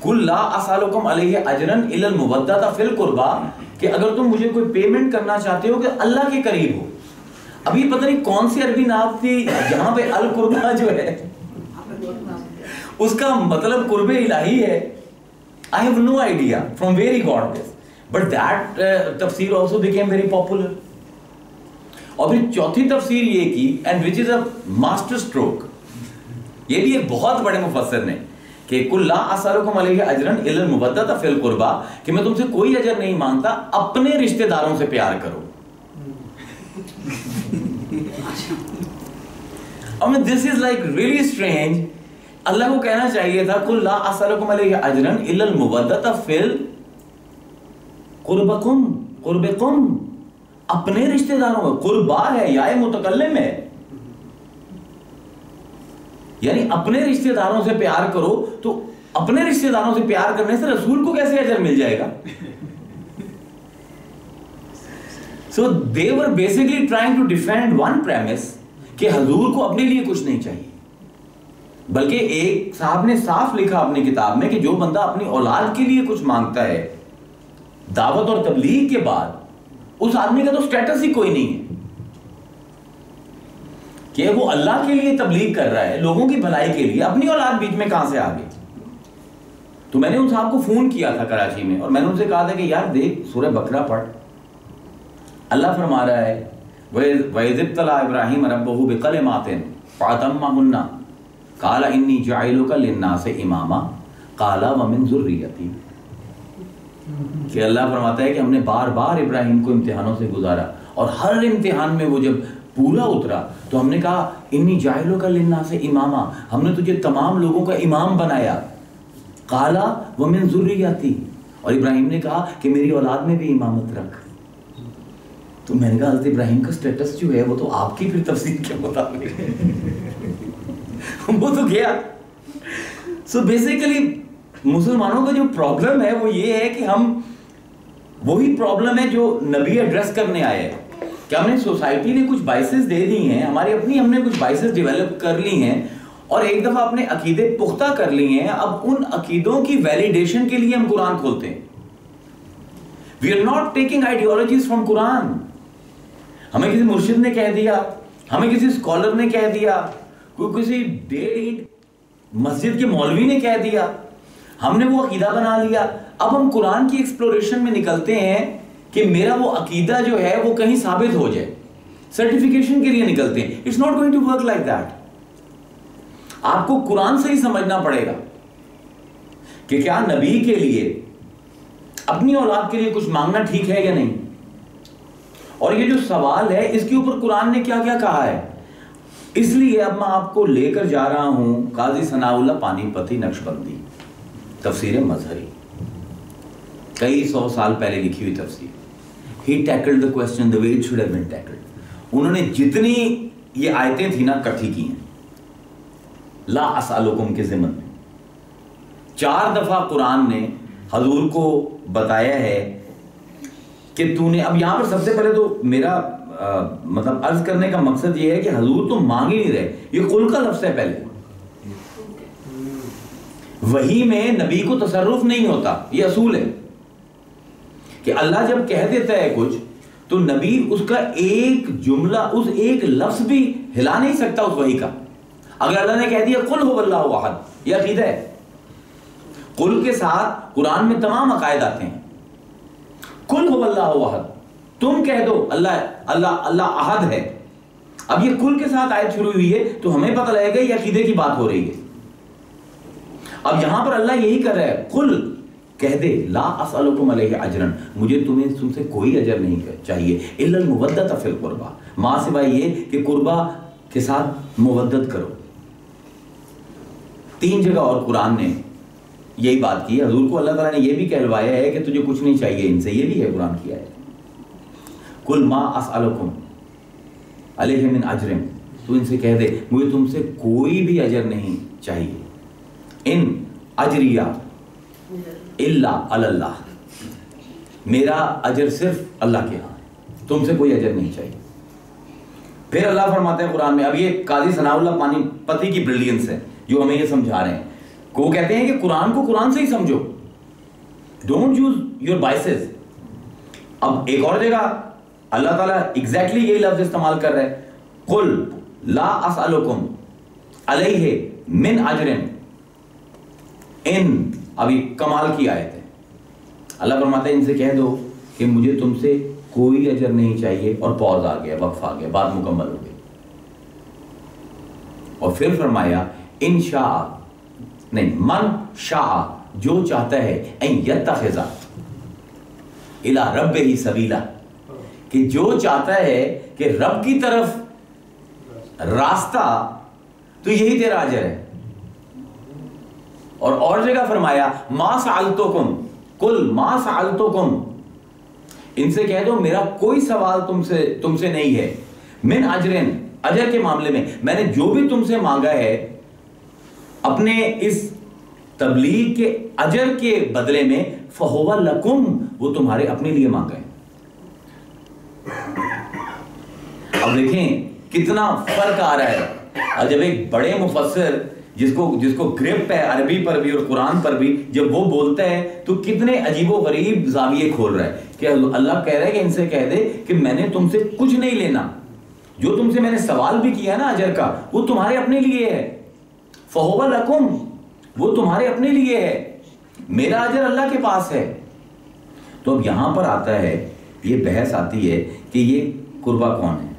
قل لا اسألکم علیہ اجرا الا المودۃ فی القربى، کہ اگر تم مجھے کوئی پیمنٹ کرنا چاہتے ہو کہ اللہ کے قریب ہو. ابھی پتہ نہیں کون سی عربی نعت تھی جہاں پہ القربہ جو ہے اس کا مطلب قرب الہی ہے. I have no idea from where he got this, but that tafsir also became very popular. اور پھر چوتھی تفسیر یہ کی, and which is a master stroke, یہ بھی ایک بہت بڑے مفسر نے کہ کل لا اسالکم علیہ اجرا الا المودۃ فی القربى، کہ میں تم سے کوئی اجر نہیں مانگتا، اپنے رشتہ داروں سے پیار کرو. اور دس از لائک ریئلی اسٹرینج. اللہ کو کہنا چاہیے تھا کل لا اسالکم علیہ اجرا الا المودۃ فی قربکم، اپنے رشتہ داروں میں. قربا ہے یا متکلم ہے، یعنی اپنے رشتہ داروں سے پیار کرو. تو اپنے رشتہ داروں سے پیار کرنے سے رسول کو کیسے اجر مل جائے گا؟ So they were basically trying to defend one premise کہ حضور کو اپنے لیے کچھ نہیں چاہیے، بلکہ ایک صاحب نے صاف لکھا اپنی کتاب میں کہ جو بندہ اپنی اولاد کے لیے کچھ مانگتا ہے دعوت اور تبلیغ کے بعد، اس آدمی کا تو سٹیٹس ہی کوئی نہیں ہے کہ وہ اللہ کے لیے تبلیغ کر رہا ہے، لوگوں کی بھلائی کے لیے. اپنی اولاد بیچ میں کہاں سے آ گئی؟ تو میں نے ان صاحب کو فون کیا تھا کراچی میں، اور میں نے ان سے کہا تھا کہ یار دیکھ سورہ بقرہ پڑھ. اللہ فرما رہا ہے وَإِذِ ابْتَلَىٰ إِبْرَاهِيمَ رَبُّهُ بِكَلِمَاتٍ فَأَتَمَّهُنَّ قَالَ إِنِّي جَاعِلُكَ لِلنَّاسِ إِمَامًا قَالَ وَمِن ذُرِّيَّتِي. کہ اللہ فرماتا ہے کہ ہم نے بار بار ابراہیم کو امتحانوں سے گزارا، اور ہر امتحان میں وہ جب پورا اترا تو ہم نے کہا انی جاعلک للناس اماما، ہم نے تجھے تمام لوگوں کا امام بنایا. قال ومن ذریتی، اور ابراہیم نے کہا کہ میری اولاد میں بھی امامت رکھ. تو میں نے کہا حضرت ابراہیم کا سٹیٹس جو ہے وہ تو آپ کی پھر تفسیر کے مطابق وہ تو گیا. سو بیسیکلی مسلمانوں کا جو پرابلم ہے وہ یہ ہے کہ ہم وہی پرابلم ہے جو نبی ایڈریس کرنے آئے کہ ہم نے سوسائٹی نے کچھ بائسز دے دی ہیں، ہماری اپنی ہم نے کچھ بائسز ڈیولپ کر لی ہیں، اور ایک دفعہ اپنے عقیدے پختہ کر لیے ہیں. اب ان عقیدوں کی ویلیڈیشن کے لیے ہم قرآن کھولتے ہیں. We are not taking ideologies from Quran. ہمیں کسی مرشد نے کہہ دیا، ہمیں کسی اسکالر نے کہہ دیا، کوئی کسی مسجد کے مولوی نے کہہ دیا، ہم نے وہ عقیدہ بنا لیا. اب ہم قرآن کی ایکسپلوریشن میں نکلتے ہیں کہ میرا وہ عقیدہ جو ہے وہ کہیں ثابت ہو جائے، سرٹیفیکیشن کے لیے نکلتے ہیں. It's not going to work like that. آپ کو قرآن سے ہی سمجھنا پڑے گا کہ کیا نبی کے لیے اپنی اولاد کے لیے کچھ مانگنا ٹھیک ہے یا نہیں. اور یہ جو سوال ہے اس کے اوپر قرآن نے کیا کیا کہا ہے. اس لیے اب میں آپ کو لے کر جا رہا ہوں قاضی ثناء اللہ پانی پتی نقشبندی، تفسیر مظہری، کئی 100 سال پہلے لکھی ہوئی تفسیر. He tackled the question the way it should have been tackled. انہوں نے جتنی یہ آیتیں تھی نا کٹھی کی ہیں لا اسالکم کے ضمن میں. 4 دفعہ قرآن نے حضور کو بتایا ہے کہ تو نے، اب یہاں پر سب سے پہلے تو میرا مطلب عرض کرنے کا مقصد یہ ہے کہ حضور تو مانگ ہی نہیں رہے، یہ قل کا لفظ ہے. پہلے وحی میں نبی کو تصرف نہیں ہوتا، یہ اصول ہے کہ اللہ جب کہہ دیتا ہے کچھ تو نبی اس کا ایک جملہ، اس ایک لفظ بھی ہلا نہیں سکتا اس وحی کا. اگر اللہ نے کہہ دیا قل هو اللہ احد، یہ عقیدہ ہے. قل کے ساتھ قرآن میں تمام عقائد آتے ہیں. قل هو اللہ احد، تم کہہ دو اللہ اللہ اللہ احد ہے. اب یہ قل کے ساتھ آیت شروع ہوئی ہے تو ہمیں پتہ لگے گا یہ عقیدے کی بات ہو رہی ہے. اب یہاں پر اللہ یہی کر رہا ہے، قل کہہ دے لا اسالکم علیہ اجرا، مجھے تم سے کوئی اجر نہیں چاہیے، الا المودۃ فی القربى، ماں سوائے یہ کہ قربا کے ساتھ مودت کرو. 3 جگہ اور قرآن نے یہی بات کی. حضور کو اللہ تعالیٰ نے یہ بھی کہلوایا ہے کہ تجھے کچھ نہیں چاہیے ان سے، یہ بھی ہے قرآن کی آیت. قل ما اسالکم علیہ من اجر، تو ان سے کہہ دے مجھے تم سے کوئی بھی اجر نہیں چاہیے. ان اجریہ الا علی اللہ، میرا اجر صرف اللہ کے ہاں ہے، تم سے کوئی اجر نہیں چاہیے. پھر اللہ فرماتے ہیں قرآن میں، اب یہ قاضی ثناء اللہ پانی پتی کی بریلینس ہے جو ہمیں یہ سمجھا رہے ہیں. وہ کہتے ہیں کہ قرآن کو قرآن سے ہی سمجھو، ڈونٹ یوز یور بائسز. اب ایک اور جگہ اللہ تعالیٰ ایگزیکٹلی یہی لفظ استعمال کر رہے ہیں، قل لا اسالکم علیہ من اجر ان. ابھی کمال کی آیت ہے. اللہ فرماتے ہیں ان سے کہہ دو کہ مجھے تم سے کوئی اجر نہیں چاہیے، اور پوز آ گیا، وقف آ گیا، بات مکمل ہو گئی. اور پھر فرمایا ان شاء نہیں من شاء جو چاہتا ہے ان یتخذ الی ربہ سبیلا کہ جو چاہتا ہے کہ رب کی طرف راستہ تو یہی تیرا اجر ہے. اور جگہ فرمایا ما سألتکم قل ما سألتکم ان سے کہہ دو میرا کوئی سوال تم سے نہیں ہے من اجرن اجر کے معاملے میں نے جو بھی تم سے مانگا ہے اپنے اس تبلیغ کے اجر کے بدلے میں فہو لکم وہ تمہارے اپنے لیے مانگا ہے. اب دیکھیں کتنا فرق آ رہا ہے. اور جب ایک بڑے مفسر جس کو گرپ ہے عربی پر بھی اور قرآن پر بھی جب وہ بولتا ہے تو کتنے عجیب و غریب زاویے کھول رہا ہے کہ اللہ کہہ رہا ہے کہ ان سے کہہ دے کہ میں نے تم سے کچھ نہیں لینا, جو تم سے میں نے سوال بھی کیا نا اجر کا وہ تمہارے اپنے لیے ہے. فہو لکم وہ تمہارے اپنے لیے ہے, میرا اجر اللہ کے پاس ہے. تو اب یہاں پر آتا ہے یہ بحث آتی ہے کہ یہ قربا کون ہے,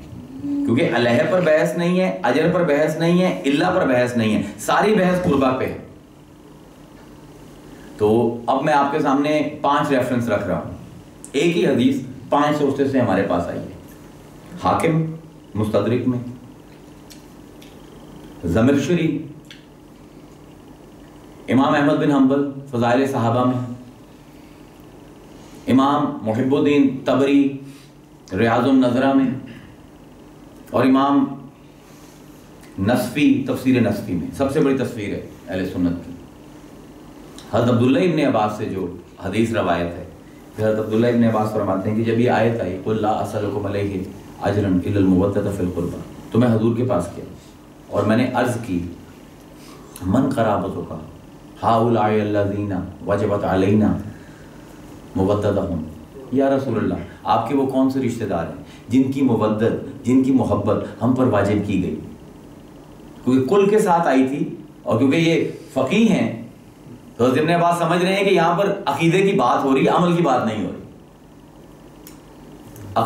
کیونکہ الہ پر بحث نہیں ہے, اجر پر بحث نہیں ہے, اللہ پر بحث نہیں ہے, ساری بحث قربا پہ ہے. تو اب میں آپ کے سامنے 5 ریفرنس رکھ رہا ہوں, ایک ہی حدیث 5 سورسز سے ہمارے پاس آئی ہے. حاکم مستدرک میں, زمخشری, امام احمد بن حنبل فضائل صحابہ میں, امام محب الدین طبری ریاض النظرہ میں, اور امام نصفی تفسیر نصفی میں. سب سے بڑی تفسیر ہے اہل سنت کی. حضرت عبداللہ ابن عباس سے جو حدیث روایت ہے, حضرت عبداللہ ابن عباس فرماتے ہیں کہ جب یہ آیت آئی قل لا اسألکم علیہ اجرا الا المودۃ فی القربى, تو میں حضور کے پاس گیا اور میں نے عرض کی من قرابتک ہؤلاء الذین وجبت علینا مودتہم, یا رسول اللہ آپ کے وہ کون سے رشتہ دار ہیں جن کی مودت جن کی محبت ہم پر واجب کی گئی, کیونکہ کل کے ساتھ آئی تھی. اور کیونکہ یہ فقیہ ہیں تو حضرت ابن عباس سمجھ رہے ہیں کہ یہاں پر عقیدے کی بات ہو رہی ہے, عمل کی بات نہیں ہو رہی,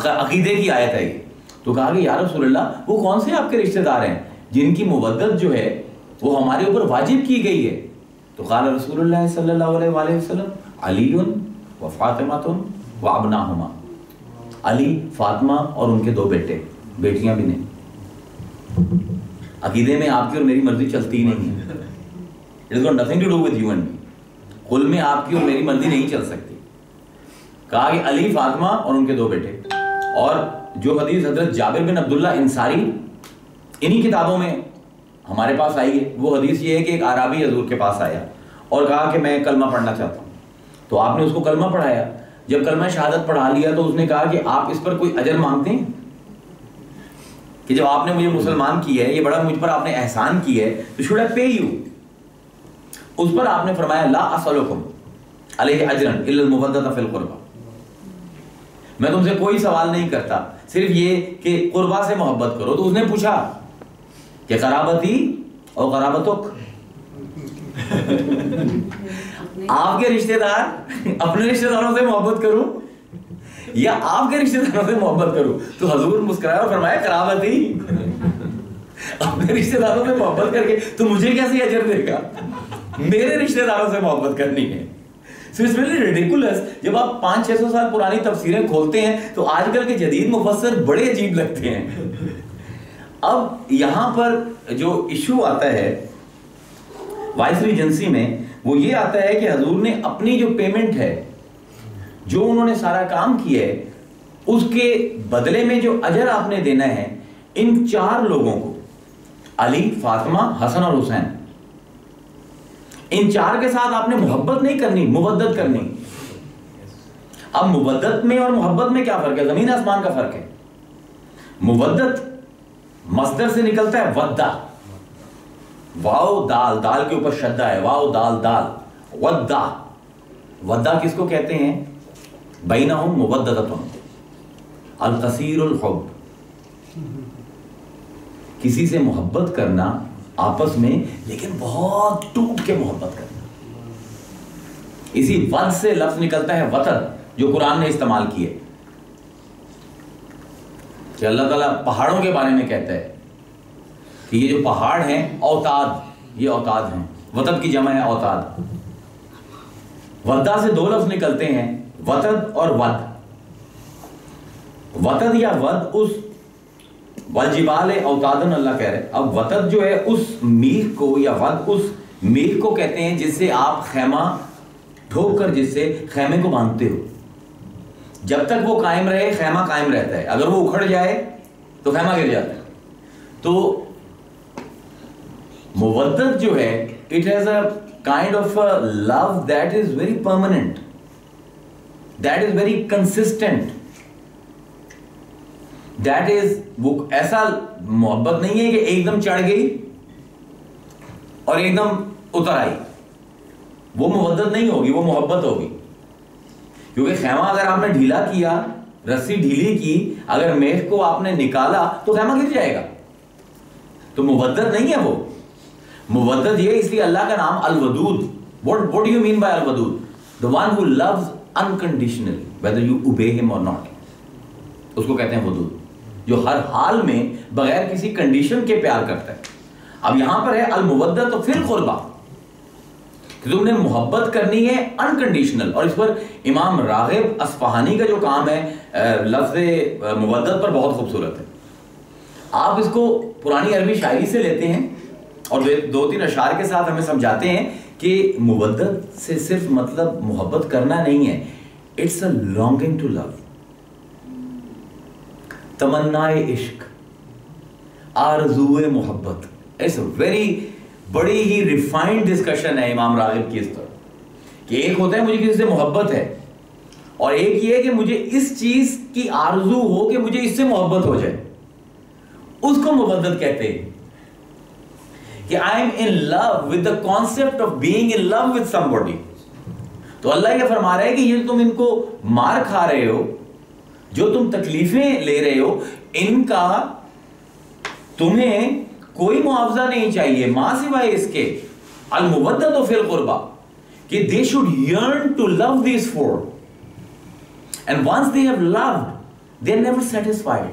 عقیدے کی آیت ہے. تو کہا کہ یا رسول اللہ وہ کون سے آپ کے رشتہ دار ہیں جن کی مودت جو ہے وہ ہمارے اوپر واجب کی گئی ہے. تو قال رسول اللہ صلی اللہ علیہ وآلہ وسلم علی و فاطمہ و ابناہما, علی, فاطمہ اور ان کے 2 بیٹے, بیٹیاں بھی نہیں. عقیدے میں آپ کی اور میری مرضی چلتی ہی نہیں ہے. It has got nothing to do with you and me. قل میں آپ کی اور میری مرضی نہیں چل سکتی. کہا کہ علی, فاطمہ اور ان کے 2 بیٹے. اور جو حدیث حضرت جابر بن عبداللہ انصاری انہی کتابوں میں ہمارے پاس آئی ہے, وہ حدیث یہ ہے کہ ایک اعرابی حضور کے پاس آیا اور کہا کہ میں کلمہ پڑھنا چاہتا ہوں. تو آپ نے اس کو کلمہ پڑھایا. جب کلمہ شہادت پڑھا لیا تو اس نے کہا کہ آپ اس پر کوئی اجر مانگتے ہیں کہ جب آپ نے مجھے مسلمان کیا ہے, یہ بڑا مجھ پر آپ نے احسان کیا ہے, تو should I pay you. اس پر آپ نے فرمایا لا اسألکم علیہ اجرا الا المودۃ فی القربى, میں تم سے کوئی سوال نہیں کرتا, صرف یہ کہ قربا سے محبت کرو. تو اس نے پوچھا کہ قرابتی اور قرابتک, آپ کے رشتہ دار اپنے رشتہ داروں سے محبت کروں یا آپ کے رشتہ داروں سے محبت کروں. تو حضور مسکرایا اور فرمایا قرابتی, اپنے رشتہ داروں سے محبت کر کے تو مجھے کیسے اجر دے گا, میرے رشتہ داروں سے محبت کرنی ہے. So it's really ridiculous. جب آپ 500-600 سال پرانی تفسیریں کھولتے ہیں تو آج کل کے جدید مفسر بڑے عجیب لگتے ہیں. اب یہاں پر جو ایشو آتا ہے وائس ریجنسی میں وہ یہ آتا ہے کہ حضور نے اپنی جو پیمنٹ ہے, جو انہوں نے سارا کام کیا ہے, اس کے بدلے میں جو اجر آپ نے دینا ہے ان 4 لوگوں کو, علی, فاطمہ, حسن اور حسین, ان 4 کے ساتھ آپ نے محبت نہیں کرنی, مودت کرنی. اب مودت میں اور محبت میں کیا فرق ہے؟ زمین آسمان کا فرق ہے. مودت مصدر سے نکلتا ہے ودہ, واو دال, دال کے اوپر شدہ ہے, واو دال دال, ودہ. ودہ کس کو کہتے ہیں؟ بینہم مودتۃ, القصیر الحب, کسی سے محبت کرنا آپس میں, لیکن بہت ٹوٹ کے محبت کرنا. اسی ود سے لفظ نکلتا ہے وطن, جو قرآن نے استعمال کیے, کہ اللہ تعالیٰ پہاڑوں کے بارے میں کہتا ہے کہ یہ جو پہاڑ ہیں اوتاد, یہ اوتاد ہیں. وطد کی جمع ہے اوتاد. ودا سے دو لفظ نکلتے ہیں, وطد اور ود. وطد یا ود اس والجبال اوتادن اللہ کہہ رہے ہیں. اب وطد جو ہے اس میخ کو, یا ود اس میخ کو کہتے ہیں جس سے آپ خیمہ ٹھوک کر جس سے خیمے کو باندھتے ہو. جب تک وہ قائم رہے خیمہ قائم رہتا ہے, اگر وہ اکھڑ جائے تو خیمہ گر جاتا ہے. تو مودت جو ہے it has a kind of a love that is very permanent, that is very consistent, that is وہ ایسا محبت نہیں ہے کہ ایک دم چڑھ گئی اور ایک دم اتر آئی. وہ مودت نہیں ہوگی, وہ محبت ہوگی. کیونکہ خیمہ اگر آپ نے ڈھیلا کیا, رسی ڈھیلی کی, اگر میخ کو آپ نے نکالا تو خیمہ گر جائے گا. تو مودت نہیں ہے وہ. مودت یہ اس لیے اللہ کا نام Wadood. What do you mean by Wadood? The one who loves unconditionally, whether you obey him or not. اس کو کہتے ہیں ودود, جو ہر حال میں بغیر کسی کنڈیشن کے پیار کرتا ہے. اب یہاں پر ہے المودت فی القربہ, کہ تم نے محبت کرنی ہے انکنڈیشنل. اور اس پر امام راغب اصفہانی کا جو کام ہے لفظ مودت پر بہت خوبصورت ہے. آپ اس کو پرانی عربی شاعری سے لیتے ہیں اور دو تین اشعار کے ساتھ ہمیں سمجھاتے ہیں کہ مودت سے صرف مطلب محبت کرنا نہیں ہے, اٹس اے لانگنگ ٹو لو, تمنائے عشق, آرزوئے محبت. اٹس اے ویری بڑی ہی ریفائنڈ ڈسکشن ہے امام راغب کی اس طرح کہ ایک ہوتا ہے مجھے کسی سے محبت ہے, اور ایک یہ ہے کہ مجھے اس چیز کی آرزو ہو کہ مجھے اس سے محبت ہو جائے, اس کو مودت کہتے ہیں. کہ I am in love with the concept of being in love with somebody. تو اللہ یہ فرما رہا ہے کہ یہ تم ان کو مار کھا رہے ہو, جو تم تکلیفیں لے رہے ہو, ان کا تمہیں کوئی معاوضہ نہیں چاہیے ماں سوائے اس کے المودت فی القربہ, کہ they should yearn to love these four, and once they have loved they are never satisfied.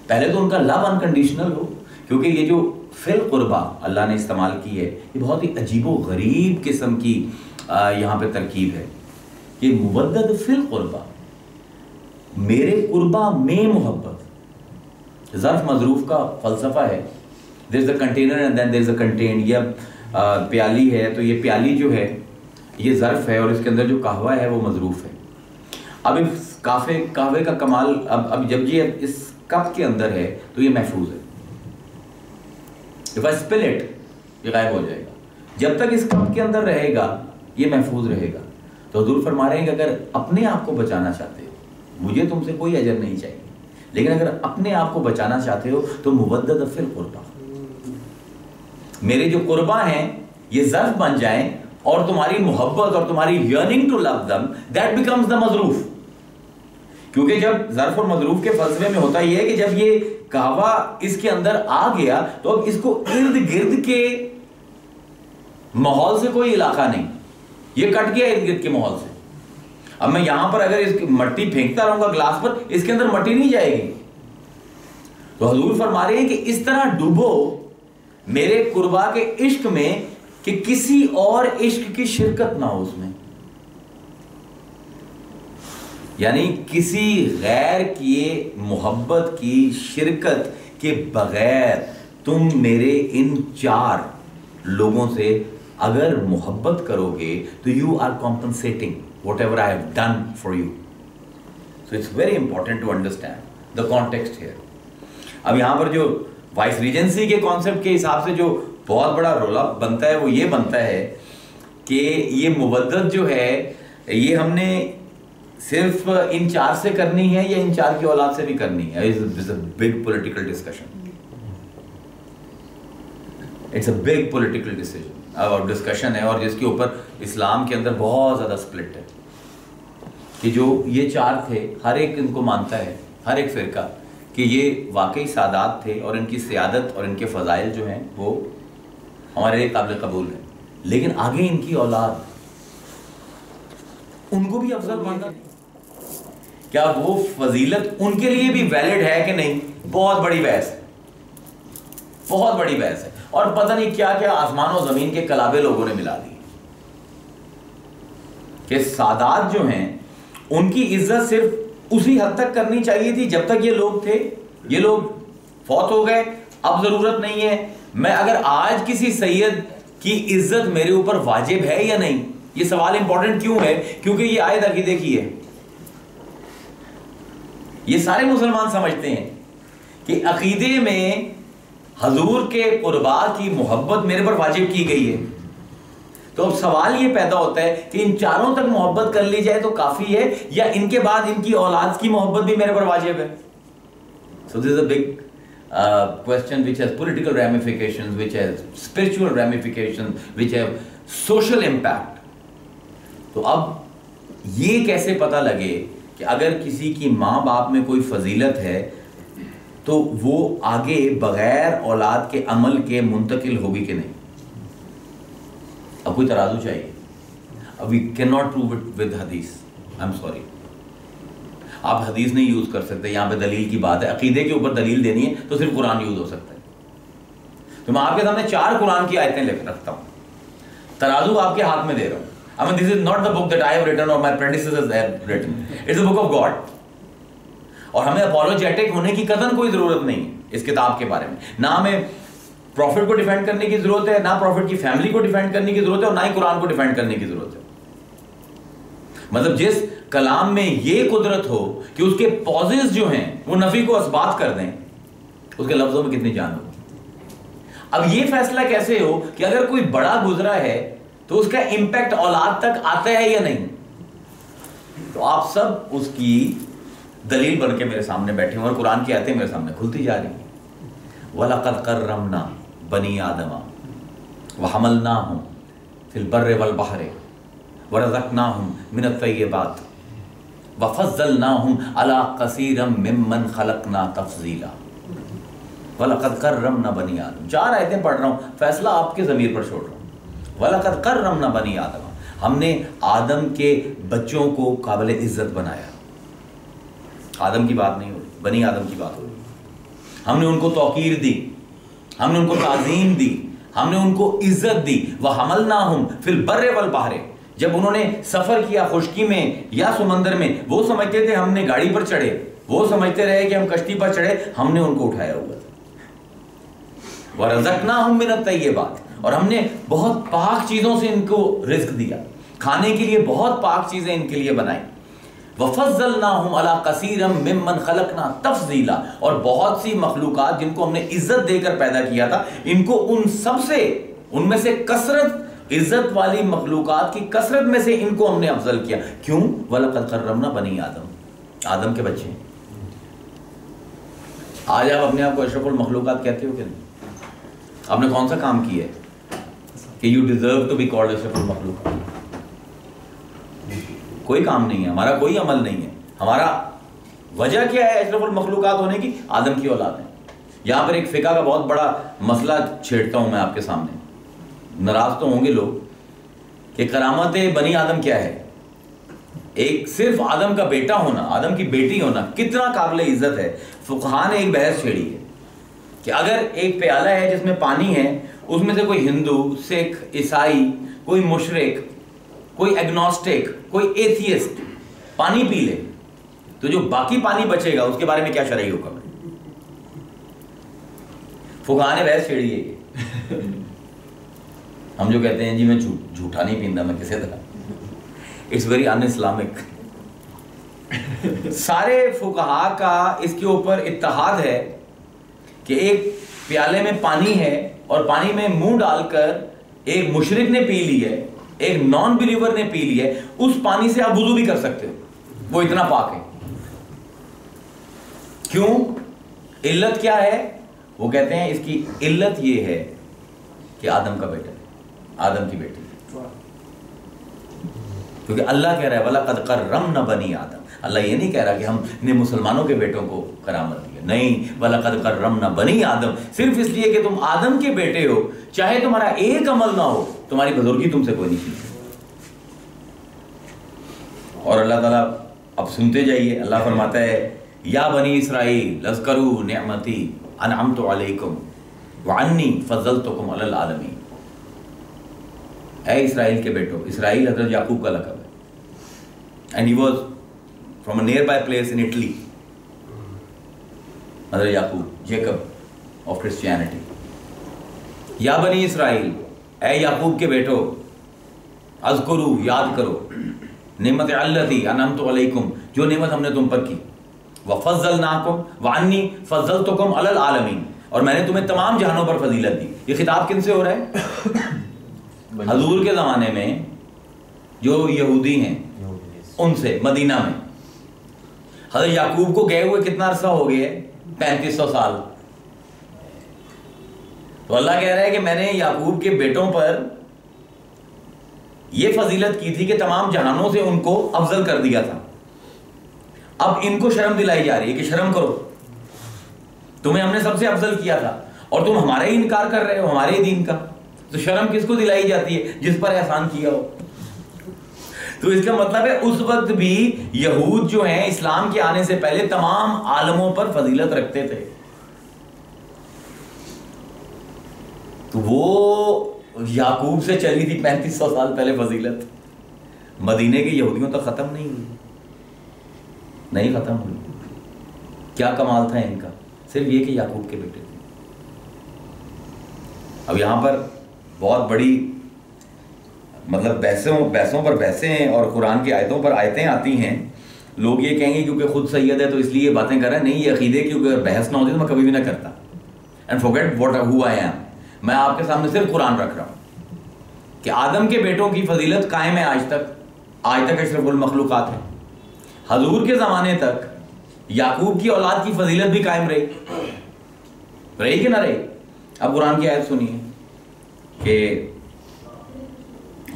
پہلے تو ان کا لو انکنڈیشنل ہو, کیونکہ یہ جو فی القربہ اللہ نے استعمال کی ہے یہ بہت ہی عجیب و غریب قسم کی یہاں پہ ترکیب ہے کہ مودت فی القربہ, میرے قربہ میں محبت. ظرف مظروف کا فلسفہ ہے, there is a container and then there is a contained. یہ پیالی ہے تو یہ پیالی جو ہے یہ ظرف ہے, اور اس کے اندر جو قہوہ ہے وہ مظروف ہے. اب اس قہوے کا کمال, اب جب یہ اس کپ کے اندر ہے تو یہ محفوظ ہے. If I spill it, یہ غائب ہو جائے گا. جب تک اس کپ کے اندر رہے گا یہ محفوظ رہے گا. تو حضور فرما رہے ہیں کہ اگر اپنے آپ کو بچانا چاہتے ہو, مجھے تم سے کوئی اجر نہیں چاہیے, لیکن اگر اپنے آپ کو بچانا چاہتے ہو تو مودت فی القربہ, میرے جو قربہ ہیں یہ ظرف بن جائیں, اور تمہاری محبت اور تمہاری yearning to love them, that becomes the مظروف. کیونکہ جب ظرف اور مظروف کے فلسفے میں ہوتا یہ ہے کہ جب یہ قہوہ اس کے اندر آ گیا تو اب اس کو ارد گرد کے ماحول سے کوئی علاقہ نہیں, یہ کٹ گیا ارد گرد کے ماحول سے. اب میں یہاں پر اگر اس مٹی پھینکتا رہوں گا گلاس پر, اس کے اندر مٹی نہیں جائے گی. تو حضور فرما رہے ہیں کہ اس طرح ڈوبو میرے قربا کے عشق میں کہ کسی اور عشق کی شرکت نہ ہو اس میں. یعنی کسی غیر کیے محبت کی شرکت کے بغیر تم میرے ان چار لوگوں سے اگر محبت کرو گے تو you are compensating whatever I have done for you. So it's very important to understand the context here. اب یہاں پر جو وائس ریجنسی کے کانسیپٹ کے حساب سے جو بہت بڑا رولا بنتا ہے وہ یہ بنتا ہے کہ یہ مودت جو ہے یہ ہم نے صرف ان چار سے کرنی ہے یا ان چار کی اولاد سے بھی کرنی ہے. It's a big political discussion. It's a big political decision اور ڈسکشن ہے, اور جس کے اوپر اسلام کے اندر بہت زیادہ سپلٹ ہے کہ جو یہ چار تھے ہر ایک ان کو مانتا ہے, ہر ایک فرقہ, کہ یہ واقعی سادات تھے اور ان کی سیادت اور ان کے فضائل جو ہیں وہ ہمارے لیے قابل قبول ہے. لیکن آگے ان کی اولاد ان کو بھی افضل مانتا, کیا وہ فضیلت ان کے لیے بھی ویلڈ ہے کہ نہیں؟ بہت بڑی بحث ہے. بہت بڑی بحث ہے، اور پتہ نہیں کیا کیا آسمان و زمین کے کلابے لوگوں نے ملا دی کہ سادات جو ہیں ان کی عزت صرف اسی حد تک کرنی چاہیے تھی جب تک یہ لوگ تھے، یہ لوگ فوت ہو گئے، اب ضرورت نہیں ہے۔ میں اگر آج کسی سید کی عزت میرے اوپر واجب ہے یا نہیں، یہ سوال امپورٹنٹ کیوں ہے؟ کیونکہ یہ آیت عقیدے کی ہے۔ یہ سارے مسلمان سمجھتے ہیں کہ عقیدے میں حضور کے قربا کی محبت میرے پر واجب کی گئی ہے، تو اب سوال یہ پیدا ہوتا ہے کہ ان چاروں تک محبت کر لی جائے تو کافی ہے، یا ان کے بعد ان کی اولاد کی محبت بھی میرے پر واجب ہے؟ So this is a big question which has political ramifications, which has spiritual ramifications, which have social impact. تو اب یہ کیسے پتہ لگے کہ اگر کسی کی ماں باپ میں کوئی فضیلت ہے تو وہ آگے بغیر اولاد کے عمل کے منتقل ہوگی کہ نہیں؟ اب کوئی ترازو چاہیے. اب we cannot prove it with حدیث. I'm sorry. آپ حدیث نہیں یوز کر سکتے، یہاں پہ دلیل کی بات ہے، عقیدے کے اوپر دلیل دینی ہے تو صرف قرآن یوز ہو سکتا ہے. تو میں آپ کے سامنے 4 قرآن کی آیتیں لکھ رکھتا ہوں، ترازو آپ کے ہاتھ میں دے رہا ہوں. I mean, this is not the book that I have written or my predecessors have written. It's the book of God. اور ہمیں اپولوجیٹک ہونے کی قطعاً کوئی ضرورت نہیں ہے اس کتاب کے بارے میں. نہ ہمیں پروفٹ کو ڈیفینڈ کرنے کی ضرورت ہے، نہ پروفٹ کی فیملی کو ڈیفینڈ کرنے کی ضرورت ہے، اور نہ ہی قرآن کو ڈیفینڈ کرنے کی ضرورت ہے. مطلب جس کلام میں یہ قدرت ہو کہ اس کے پازز جو ہیں وہ نفی کو اثبات کر دیں، اس کے لفظوں میں کتنی جان ہو. اب یہ فیصلہ کیسے ہو کہ اگر کوئی بڑا گزرا ہے تو اس کا امپیکٹ اولاد تک آتا ہے یا نہیں؟ تو آپ سب اس کی دلیل بن کے میرے سامنے بیٹھے ہیں اور قرآن کی آیتیں میرے سامنے کھلتی جا رہی ہیں. وَلَقَدْ كَرَّمْنَا بَنِي آدَمَ وَحَمَلْنَاهُمْ فِي الْبَرِّ وَالْبَحْرِ وَرَزَقْنَاهُمْ مِنَ الطَّيِّبَاتِ وَفَضَّلْنَاهُمْ عَلَىٰ كَثِيرٍ مِّمَّنْ خَلَقْنَا تَفْضِيلًا. وَلَقَدْ كَرَّمْنَا بَنِي آدَمَ. 4 آیتیں پڑھ رہا ہوں، فیصلہ آپ کے ضمیر پر چھوڑ رہا ہوں. وَلَقَدْ كَرَّمْنَا بَنِي آدَمَ. ہم نے آدم کے بچوں کو قابل عزت بنایا. آدم کی بات نہیں ہو رہی، بنی آدم کی بات ہو رہی. ہم نے ان کو توقیر دی، ہم نے ان کو تعظیم دی، ہم نے ان کو عزت دی. وَحَمَلْنَاهُمْ فِي الْبَرِّ وَالْبَحْرِ. جب انہوں نے سفر کیا خشکی میں یا سمندر میں، وہ سمجھتے تھے ہم نے گاڑی پر چڑھے، وہ سمجھتے رہے کہ ہم کشتی پر چڑھے، ہم نے ان کو اٹھایا ہوا تھا. وَرَزَقْنَاهُمْ مِنَ الطَّيِّبَاتِ. اور ہم نے بہت پاک چیزوں سے ان کو رزق دیا، کھانے کے لیے بہت پاک چیزیں ان کے لیے بنائیں. وَفَضَّلْنَاهُمْ عَلَىٰ كَثِيرٍ مِّمَّنْ خَلَقْنَا تَفْضِيلًا. اور بہت سی مخلوقات جن کو ہم نے عزت دے کر پیدا کیا تھا، ان کو ان میں سے کثرت، عزت والی مخلوقات کی کثرت میں سے ان کو ہم نے افضل کیا. کیوں؟ وَلَقَدْ كَرَّمْنَا بَنِي آدَم. آدم کے بچے ہیں. آج آپ اپنے آپ کو اشرف المخلوقات کہتے ہو کہ نہیں؟ آپ نے کون سا کام کیا ہے کہ you deserve to be called اشرف المخلوقات؟ کوئی کام نہیں ہے، ہمارا کوئی عمل نہیں ہے. ہمارا وجہ کیا ہے اشرف المخلوقات ہونے کی؟ آدم کی اولاد ہے. یہاں پر ایک فقہ کا بہت بڑا مسئلہ چھیڑتا ہوں میں آپ کے سامنے. ناراض تو ہوں گے لوگ کہ کرامت بنی آدم کیا ہے. ایک صرف آدم کا بیٹا ہونا، آدم کی بیٹی ہونا کتنا قابل عزت ہے. فقہاء نے ایک بحث چھیڑی ہے کہ اگر ایک پیالہ ہے جس میں پانی ہے، اس میں سے کوئی ہندو، سکھ، عیسائی، کوئی مشرک، کوئی ایگنوسٹک، کوئی ایتھیسٹ پانی پی لے، تو جو باقی پانی بچے گا اس کے بارے میں کیا شرعی حکم ہے؟ فقہاء نے بحث چھیڑی ہے. ہم جو کہتے ہیں جی میں جھوٹا نہیں پیندا میں کسی طرح، اٹس ویری ان اسلامک. سارے فقہاء کا اس کے اوپر اتحاد ہے کہ ایک پیالے میں پانی ہے اور پانی میں منہ ڈال کر ایک مشرک نے پی لی ہے، ایک نان بلیور نے پی لی ہے، اس پانی سے آپ وضو بھی کر سکتے ہو، وہ اتنا پاک ہے. کیوں؟ علت کیا ہے؟ وہ کہتے ہیں اس کی علت یہ ہے کہ آدم کا بیٹا ہے، آدم کی بیٹی. کیونکہ اللہ کہہ رہا ہے وَلَقَدْ كَرَّمْنَا بَنِي آدَم. اللہ یہ نہیں کہہ رہا کہ ہم نے مسلمانوں کے بیٹوں کو کرامت دی. نہیں، وَلَقَدْ كَرَّمْنَا بَنِي آدَم صرف اس لیے کہ تم آدم کے بیٹے ہو، چاہے تمہارا ایک عمل نہ ہو، تمہاری بزرگی تم سے کوئی نہیں سیکھ. اور اللہ تعالیٰ اب سنتے جائیے، اللہ فرماتا ہے یا بنی اسرائیل اذکروا نعمتی انعمت علیکم. وَعَنِّي فَضَّلْتُكُمْ عَلَى الْعَالَمِينَ. اے اسرائیل کے بیٹو، اسرائیل حضرت یعقوب کا لقب ہے. And he was from a near by place in Italy. حضرت یعقوب، جیکب آف کرسچینٹی. یا بنی اسرائیل، اے یعقوب کے بیٹو، اذکرو، یاد کرو، نعمت التی انعمت علیکم، جو نعمت ہم نے تم پر کی. وفضلناکم وانی فضلتکم علی العالمین، اور میں نے تمہیں تمام جہانوں پر فضیلت دی. یہ خطاب کن سے ہو رہا ہے؟ حضور کے زمانے میں جو یہودی ہیں ان سے، مدینہ میں. حضرت یعقوب کو گئے ہوئے کتنا عرصہ ہو گیا ہے؟ 3500 سال. تو اللہ کہہ رہا ہے کہ میں نے یعقوب کے بیٹوں پر یہ فضیلت کی تھی کہ تمام جہانوں سے ان کو افضل کر دیا تھا. اب ان کو شرم دلائی جا رہی ہے کہ شرم کرو، تمہیں ہم نے سب سے افضل کیا تھا اور تم ہمارے ہی انکار کر رہے ہو، ہمارے ہی دین کا. تو شرم کس کو دلائی جاتی ہے؟ جس پر احسان کیا ہو. تو اس کا مطلب ہے اس وقت بھی یہود جو ہیں اسلام کے آنے سے پہلے تمام عالموں پر فضیلت رکھتے تھے. تو وہ یعقوب سے چلی تھی 3500 سال پہلے فضیلت، مدینے کے یہودیوں تک ختم نہیں ہوئی، نہیں ختم ہوئی. کیا کمال تھا ان کا؟ صرف یہ کہ یعقوب کے بیٹے تھے. اب یہاں پر بہت بڑی مطلب بحثوں پر بحثیں ہیں اور قرآن کی آیتوں پر آیتیں آتی ہیں. لوگ یہ کہیں گے کیونکہ خود سید ہے تو اس لیے یہ باتیں کر رہے ہیں. نہیں، یہ عقیدے کی اگر بحث نہ ہوتی تو میں کبھی بھی نہ کرتا. And forget what who I am. میں آپ کے سامنے صرف قرآن رکھ رہا ہوں کہ آدم کے بیٹوں کی فضیلت قائم ہے آج تک اشرف المخلوقات ہے. حضور کے زمانے تک یعقوب کی اولاد کی فضیلت بھی قائم رہی کہ نہ رہی؟ اب قرآن کی آیت سنیے کہ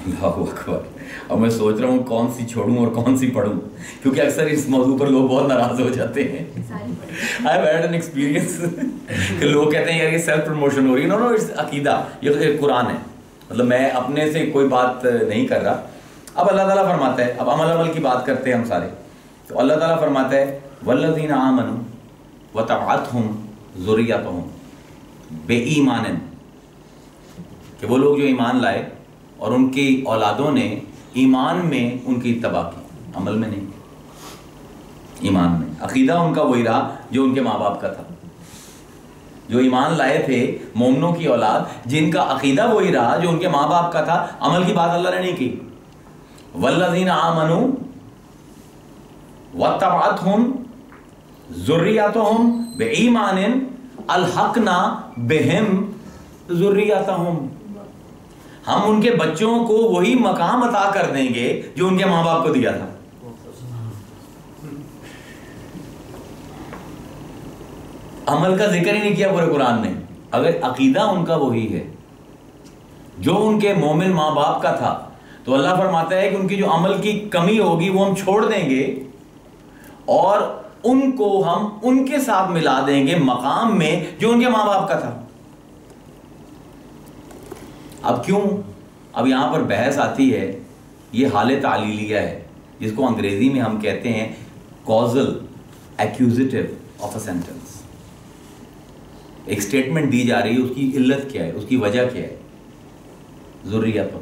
اللہ اکبر. اور میں سوچ رہا ہوں کون سی چھوڑوں اور کون سی پڑھوں، کیونکہ اکثر اس موضوع پر لوگ بہت ناراض ہو جاتے ہیں. I have had an experience کہ لوگ کہتے ہیں یار یہ سیلف پروموشن ہو رہی ہے. نو اٹس عقیدہ، یہ قرآن ہے. مطلب میں اپنے سے کوئی بات نہیں کر رہا. اب اللہ تعالیٰ فرماتا ہے، اب عمل کی بات کرتے ہیں ہم سارے. تو اللہ تعالیٰ فرماتا ہے والذین آمنوا وتبعتہم ذریتہم بإیمان، کہ وہ لوگ جو ایمان لائے اور ان کی اولادوں نے ایمان میں ان کی اتباع کی، عمل میں نہیں، ایمان میں. عقیدہ ان کا وہی رہا جو ان کے ماں باپ کا تھا. جو ایمان لائے تھے مومنوں کی اولاد، جن کا عقیدہ وہی رہا جو ان کے ماں باپ کا تھا. عمل کی بات اللہ نے نہیں کی. والذین آمنوا واتبعتہم ذریتہم بإیمان الحقنا بہم ذریتہم، ہم ان کے بچوں کو وہی مقام عطا کر دیں گے جو ان کے ماں باپ کو دیا تھا. عمل کا ذکر ہی نہیں کیا پورے قرآن نے. اگر عقیدہ ان کا وہی ہے جو ان کے مومن ماں باپ کا تھا تو اللہ فرماتا ہے کہ ان کی جو عمل کی کمی ہوگی وہ ہم چھوڑ دیں گے اور ان کو ہم ان کے ساتھ ملا دیں گے مقام میں جو ان کے ماں باپ کا تھا. اب کیوں؟ اب یہاں پر بحث آتی ہے، یہ حال تعلیلیہ ہے جس کو انگریزی میں ہم کہتے ہیں causal accusative of a sentence. ایک سٹیٹمنٹ دی جا رہی ہے، اس کی علت کیا ہے، اس کی وجہ کیا ہے؟ ذریت،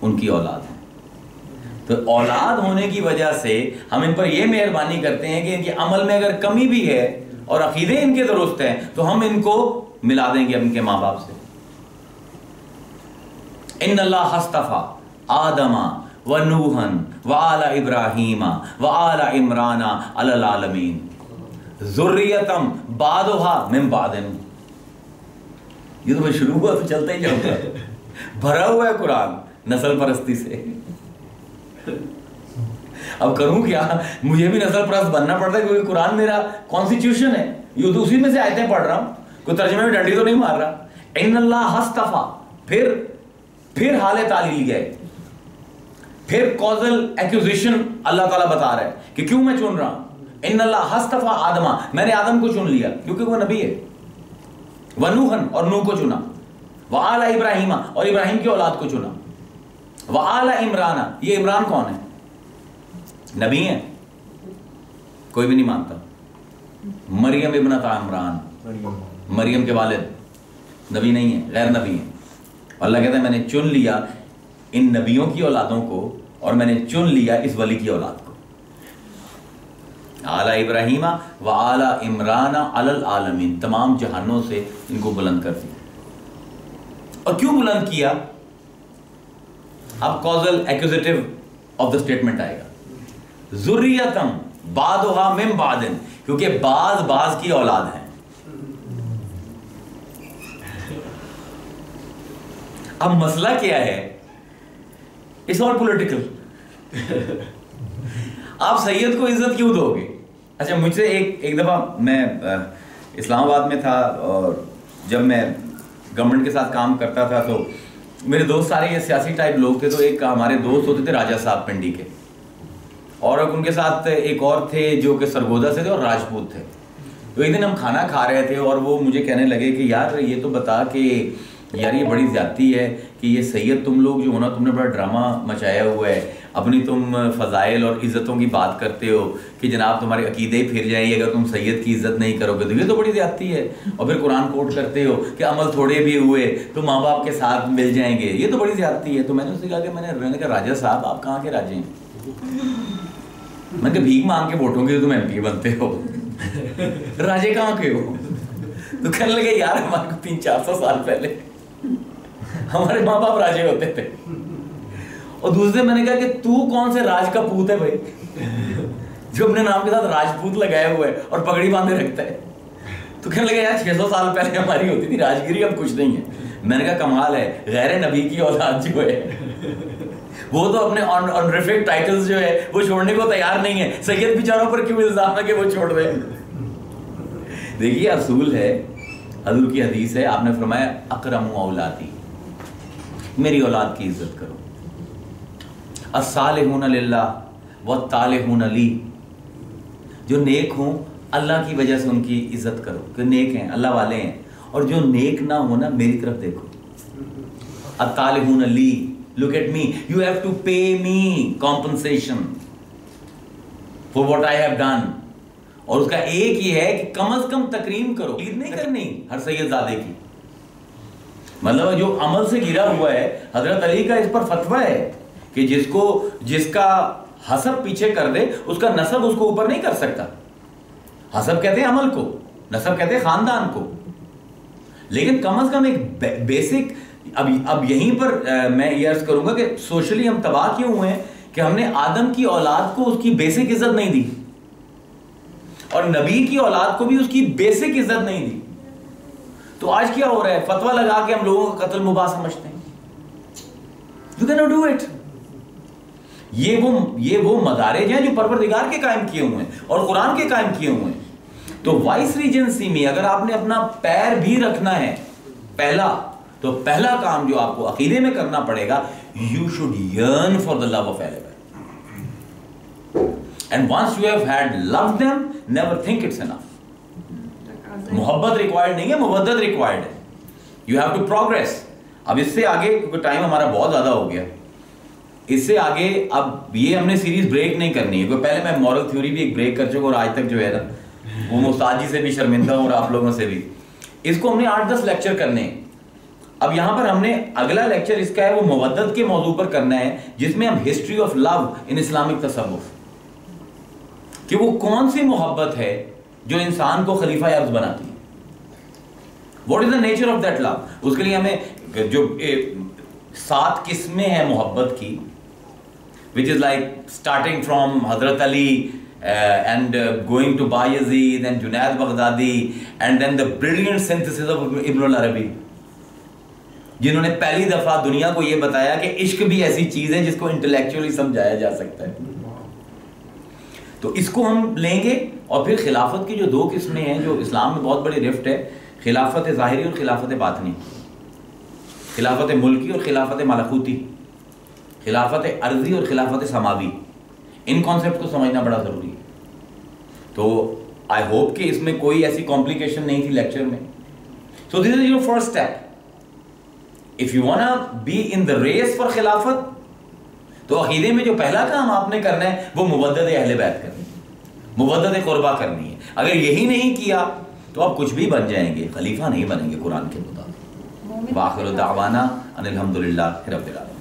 ان کی اولاد ہے. تو اولاد ہونے کی وجہ سے ہم ان پر یہ مہربانی کرتے ہیں کہ ان کے عمل میں اگر کمی بھی ہے اور عقیدے ان کے درست ہیں تو ہم ان کو ملا دیں گے ان کے ماں باپ سے. ان اللہ اصطفیٰ آدم ونوحا وآل ابراہیم وآل عمران علی العالمین ذریتم بعضها من بعض. یہ تو میں شروع ہوا تو چلتا ہی جاؤں گا. بھرا ہوا ہے قرآن نسل پرستی سے. اب کروں کیا؟ مجھے بھی نسل پرست بننا پڑتا ہے کیونکہ قرآن میرا کانسٹیٹیوشن ہے. یہ تو اسی میں سے آیتیں پڑھ رہا ہوں، کوئی ترجمے میں ڈنڈی تو نہیں مار رہا. ان اللہ اصطفیٰ، پھر حال تعلیل گئے، پھر کازل ایکوزیشن اللہ تعالیٰ بتا رہا ہے کہ کیوں میں چن رہا ہوں. ان اللہ اصطفیٰ آدم، میں نے آدم کو چن لیا کیونکہ وہ نبی ہے. ونوحن، اور نوح کو چنا. وآل ابراہیم، اور ابراہیم کی اولاد کو چنا. وآل عمران، یہ عمران کون ہے؟ نبی ہیں، کوئی بھی نہیں مانتا. مریم ابنت عمران، مریم کے والد. نبی نہیں ہیں، غیر نبی ہیں. اللہ کہتا ہے میں نے چن لیا ان نبیوں کی اولادوں کو اور میں نے چن لیا اس ولی کی اولاد کو. اعلیٰ ابراہیم و اعلیٰ عمران علی العالمین، تمام جہانوں سے ان کو بلند کر دیا. اور کیوں بلند کیا؟ اب کازل ایکوزیٹو آف دا اسٹیٹمنٹ آئے گا، ذریتم بعضھا من بعض، کیونکہ بعض کی اولاد ہیں. اب مسئلہ کیا ہے؟ It's all political. آپ سید کو عزت کیوں دو گے؟ اچھا مجھ سے ایک دفعہ میں اسلام آباد میں تھا اور جب میں گورنمنٹ کے ساتھ کام کرتا تھا تو میرے دوست سارے یہ سیاسی ٹائپ لوگ تھے. تو ایک ہمارے دوست ہوتے تھے راجہ صاحب پنڈی کے، اور ان کے ساتھ ایک اور تھے جو کہ سرگودا سے تھے اور راجپوت تھے. تو ایک دن ہم کھانا کھا رہے تھے اور وہ مجھے کہنے لگے کہ یار یہ تو بتا کہ یار یہ بڑی زیادتی ہے کہ یہ سید تم لوگ جو ہونا تم نے بڑا ڈرامہ مچایا ہوا ہے، اپنی تم فضائل اور عزتوں کی بات کرتے ہو کہ جناب تمہارے عقیدے ہی پھر جائیں گے اگر تم سید کی عزت نہیں کرو گے، تو یہ تو بڑی زیادتی ہے. اور پھر قرآن کوٹ کرتے ہو کہ عمل تھوڑے بھی ہوئے تو ماں باپ کے ساتھ مل جائیں گے، یہ تو بڑی زیادتی ہے. تو میں نے اس سے کہا کہ میں نے کہا راجہ صاحب آپ کہاں کے راجے ہیں؟ میں نے کہا بھیک مانگ کے ووٹوں کے تم ایم پی بنتے ہو، راجے کہاں کے ہو؟ تو کہنے لگے یار ہمارے کو 300-400 سال پہلے ہمارے ماں باپ راجے ہوتے تھے. اور دوسرے میں نے کہا کہ تو کون سے راج کا پوت ہے بھائی جو اپنے نام کے ساتھ راجپوت لگایا ہوا ہے اور پگڑی باندھے رکھتا ہے؟ تو کہنے لگا یار 600 سال پہلے ہماری ہوتی تھی راجگیری، اب کچھ نہیں ہے. میں نے کہا کمال ہے، غیر نبی کی اولاد جو ہے وہ تو اپنے آنریفک ٹائٹلز جو ہے وہ چھوڑنے کو تیار نہیں ہے. سید بیچاروں پر کیوں الزام ہے کہ وہ چھوڑ دیں؟ دیکھیے اصول ہے، حضور کی حدیث ہے، آپ نے فرمایا اکرم اولادی، میری اولاد کی عزت کرو. الصالحون للہ والطالحون لی، جو نیک ہوں اللہ کی وجہ سے ان کی عزت کرو کہ نیک ہیں، اللہ والے ہیں. اور جو نیک نہ ہونا میری طرف دیکھو. الطالحون لی، look at me, you have to pay me compensation for what I have done. اور اس کا ایک یہ ہے کہ کم از کم تکریم کرو، عید نہیں کرنی ہر سید زادے کی. مطلب جو عمل سے گرا ہوا ہے، حضرت علی کا اس پر فتویٰ ہے کہ جس کا حسب پیچھے کر دے اس کا نسب اس کو اوپر نہیں کر سکتا. حسب کہتے ہیں عمل کو، نسب کہتے ہیں خاندان کو. لیکن کم از کم ایک بیسک، اب یہیں پر میں یہ عرض کروں گا کہ سوشلی ہم تباہ کیوں ہوئے ہیں کہ ہم نے آدم کی اولاد کو اس کی بیسک عزت نہیں دی اور نبی کی اولاد کو بھی اس کی بیسک عزت نہیں دی. تو آج کیا ہو رہا ہے؟ فتویٰ لگا کے ہم لوگوں کا قتل مباح سمجھتے ہیں. You cannot do it. یہ وہ مدارج ہیں جو پروردگار کے قائم کیے ہوئے ہیں اور قرآن کے قائم کیے ہوئے ہیں. تو وائس ریجنسی میں اگر آپ نے اپنا پیر بھی رکھنا ہے پہلا کام جو آپ کو عقیدے میں کرنا پڑے گا، you should yearn for the love of Allah. And once you have had loved them, never think it's enough. محبت ریکوائرڈ نہیں ہے، مودت ریکوائرڈ ہے. You have to progress. اب اس سے آگے کیونکہ ٹائم ہمارا بہت زیادہ ہو گیا، اس سے آگے اب یہ ہم نے سیریز بریک نہیں کرنی ہے. پہلے میں مورل تھیوری بھی ایک بریک کر چکا اور آج تک جو ہے نا وہ مستاد جی سے بھی شرمندہ ہوں اور آپ لوگوں سے بھی. اس کو ہم نے 8-10 لیکچر کرنے ہیں. اب یہاں پر ہم نے اگلا لیکچر اس کا ہے وہ مودت کے موضوع پر کرنا ہے، جس میں ہم history of love in Islamic تصوف، کہ وہ کون سی محبت ہے جو انسان کو خلیفہ ارض بناتی ہے. What is the nature of that love? اس کے لیے ہمیں جو 7 قسمیں ہیں محبت کی، which is like starting from حضرت علی and going to Bayezid and Junaid Baghdadi and then the brilliant synthesis of Ibn al-Arabi، جنہوں نے پہلی دفعہ دنیا کو یہ بتایا کہ عشق بھی ایسی چیز ہے جس کو انٹلیکچولی سمجھایا جا سکتا ہے. تو اس کو ہم لیں گے. اور پھر خلافت کی جو 2 قسمیں ہیں جو اسلام میں بہت بڑی رفٹ ہے، خلافت ظاہری اور خلافت باطنی، خلافت ملکی اور خلافت ملکوتی، خلافت ارضی اور خلافت سماوی. ان کانسیپٹ کو سمجھنا بڑا ضروری ہے. تو آئی ہوپ کہ اس میں کوئی ایسی کمپلیکیشن نہیں تھی لیکچر میں. So this is your first step. If you wanna be in the race for خلافت، تو عقیدے میں جو پہلا کام آپ نے کرنا ہے وہ مودت اہل بیت کرنی ہے، مودت قربا کرنی ہے. اگر یہی نہیں کیا تو آپ کچھ بھی بن جائیں گے، خلیفہ نہیں بنیں گے قرآن کے مطابق. وآخر دعوانا ان الحمد للہ رب العالمین.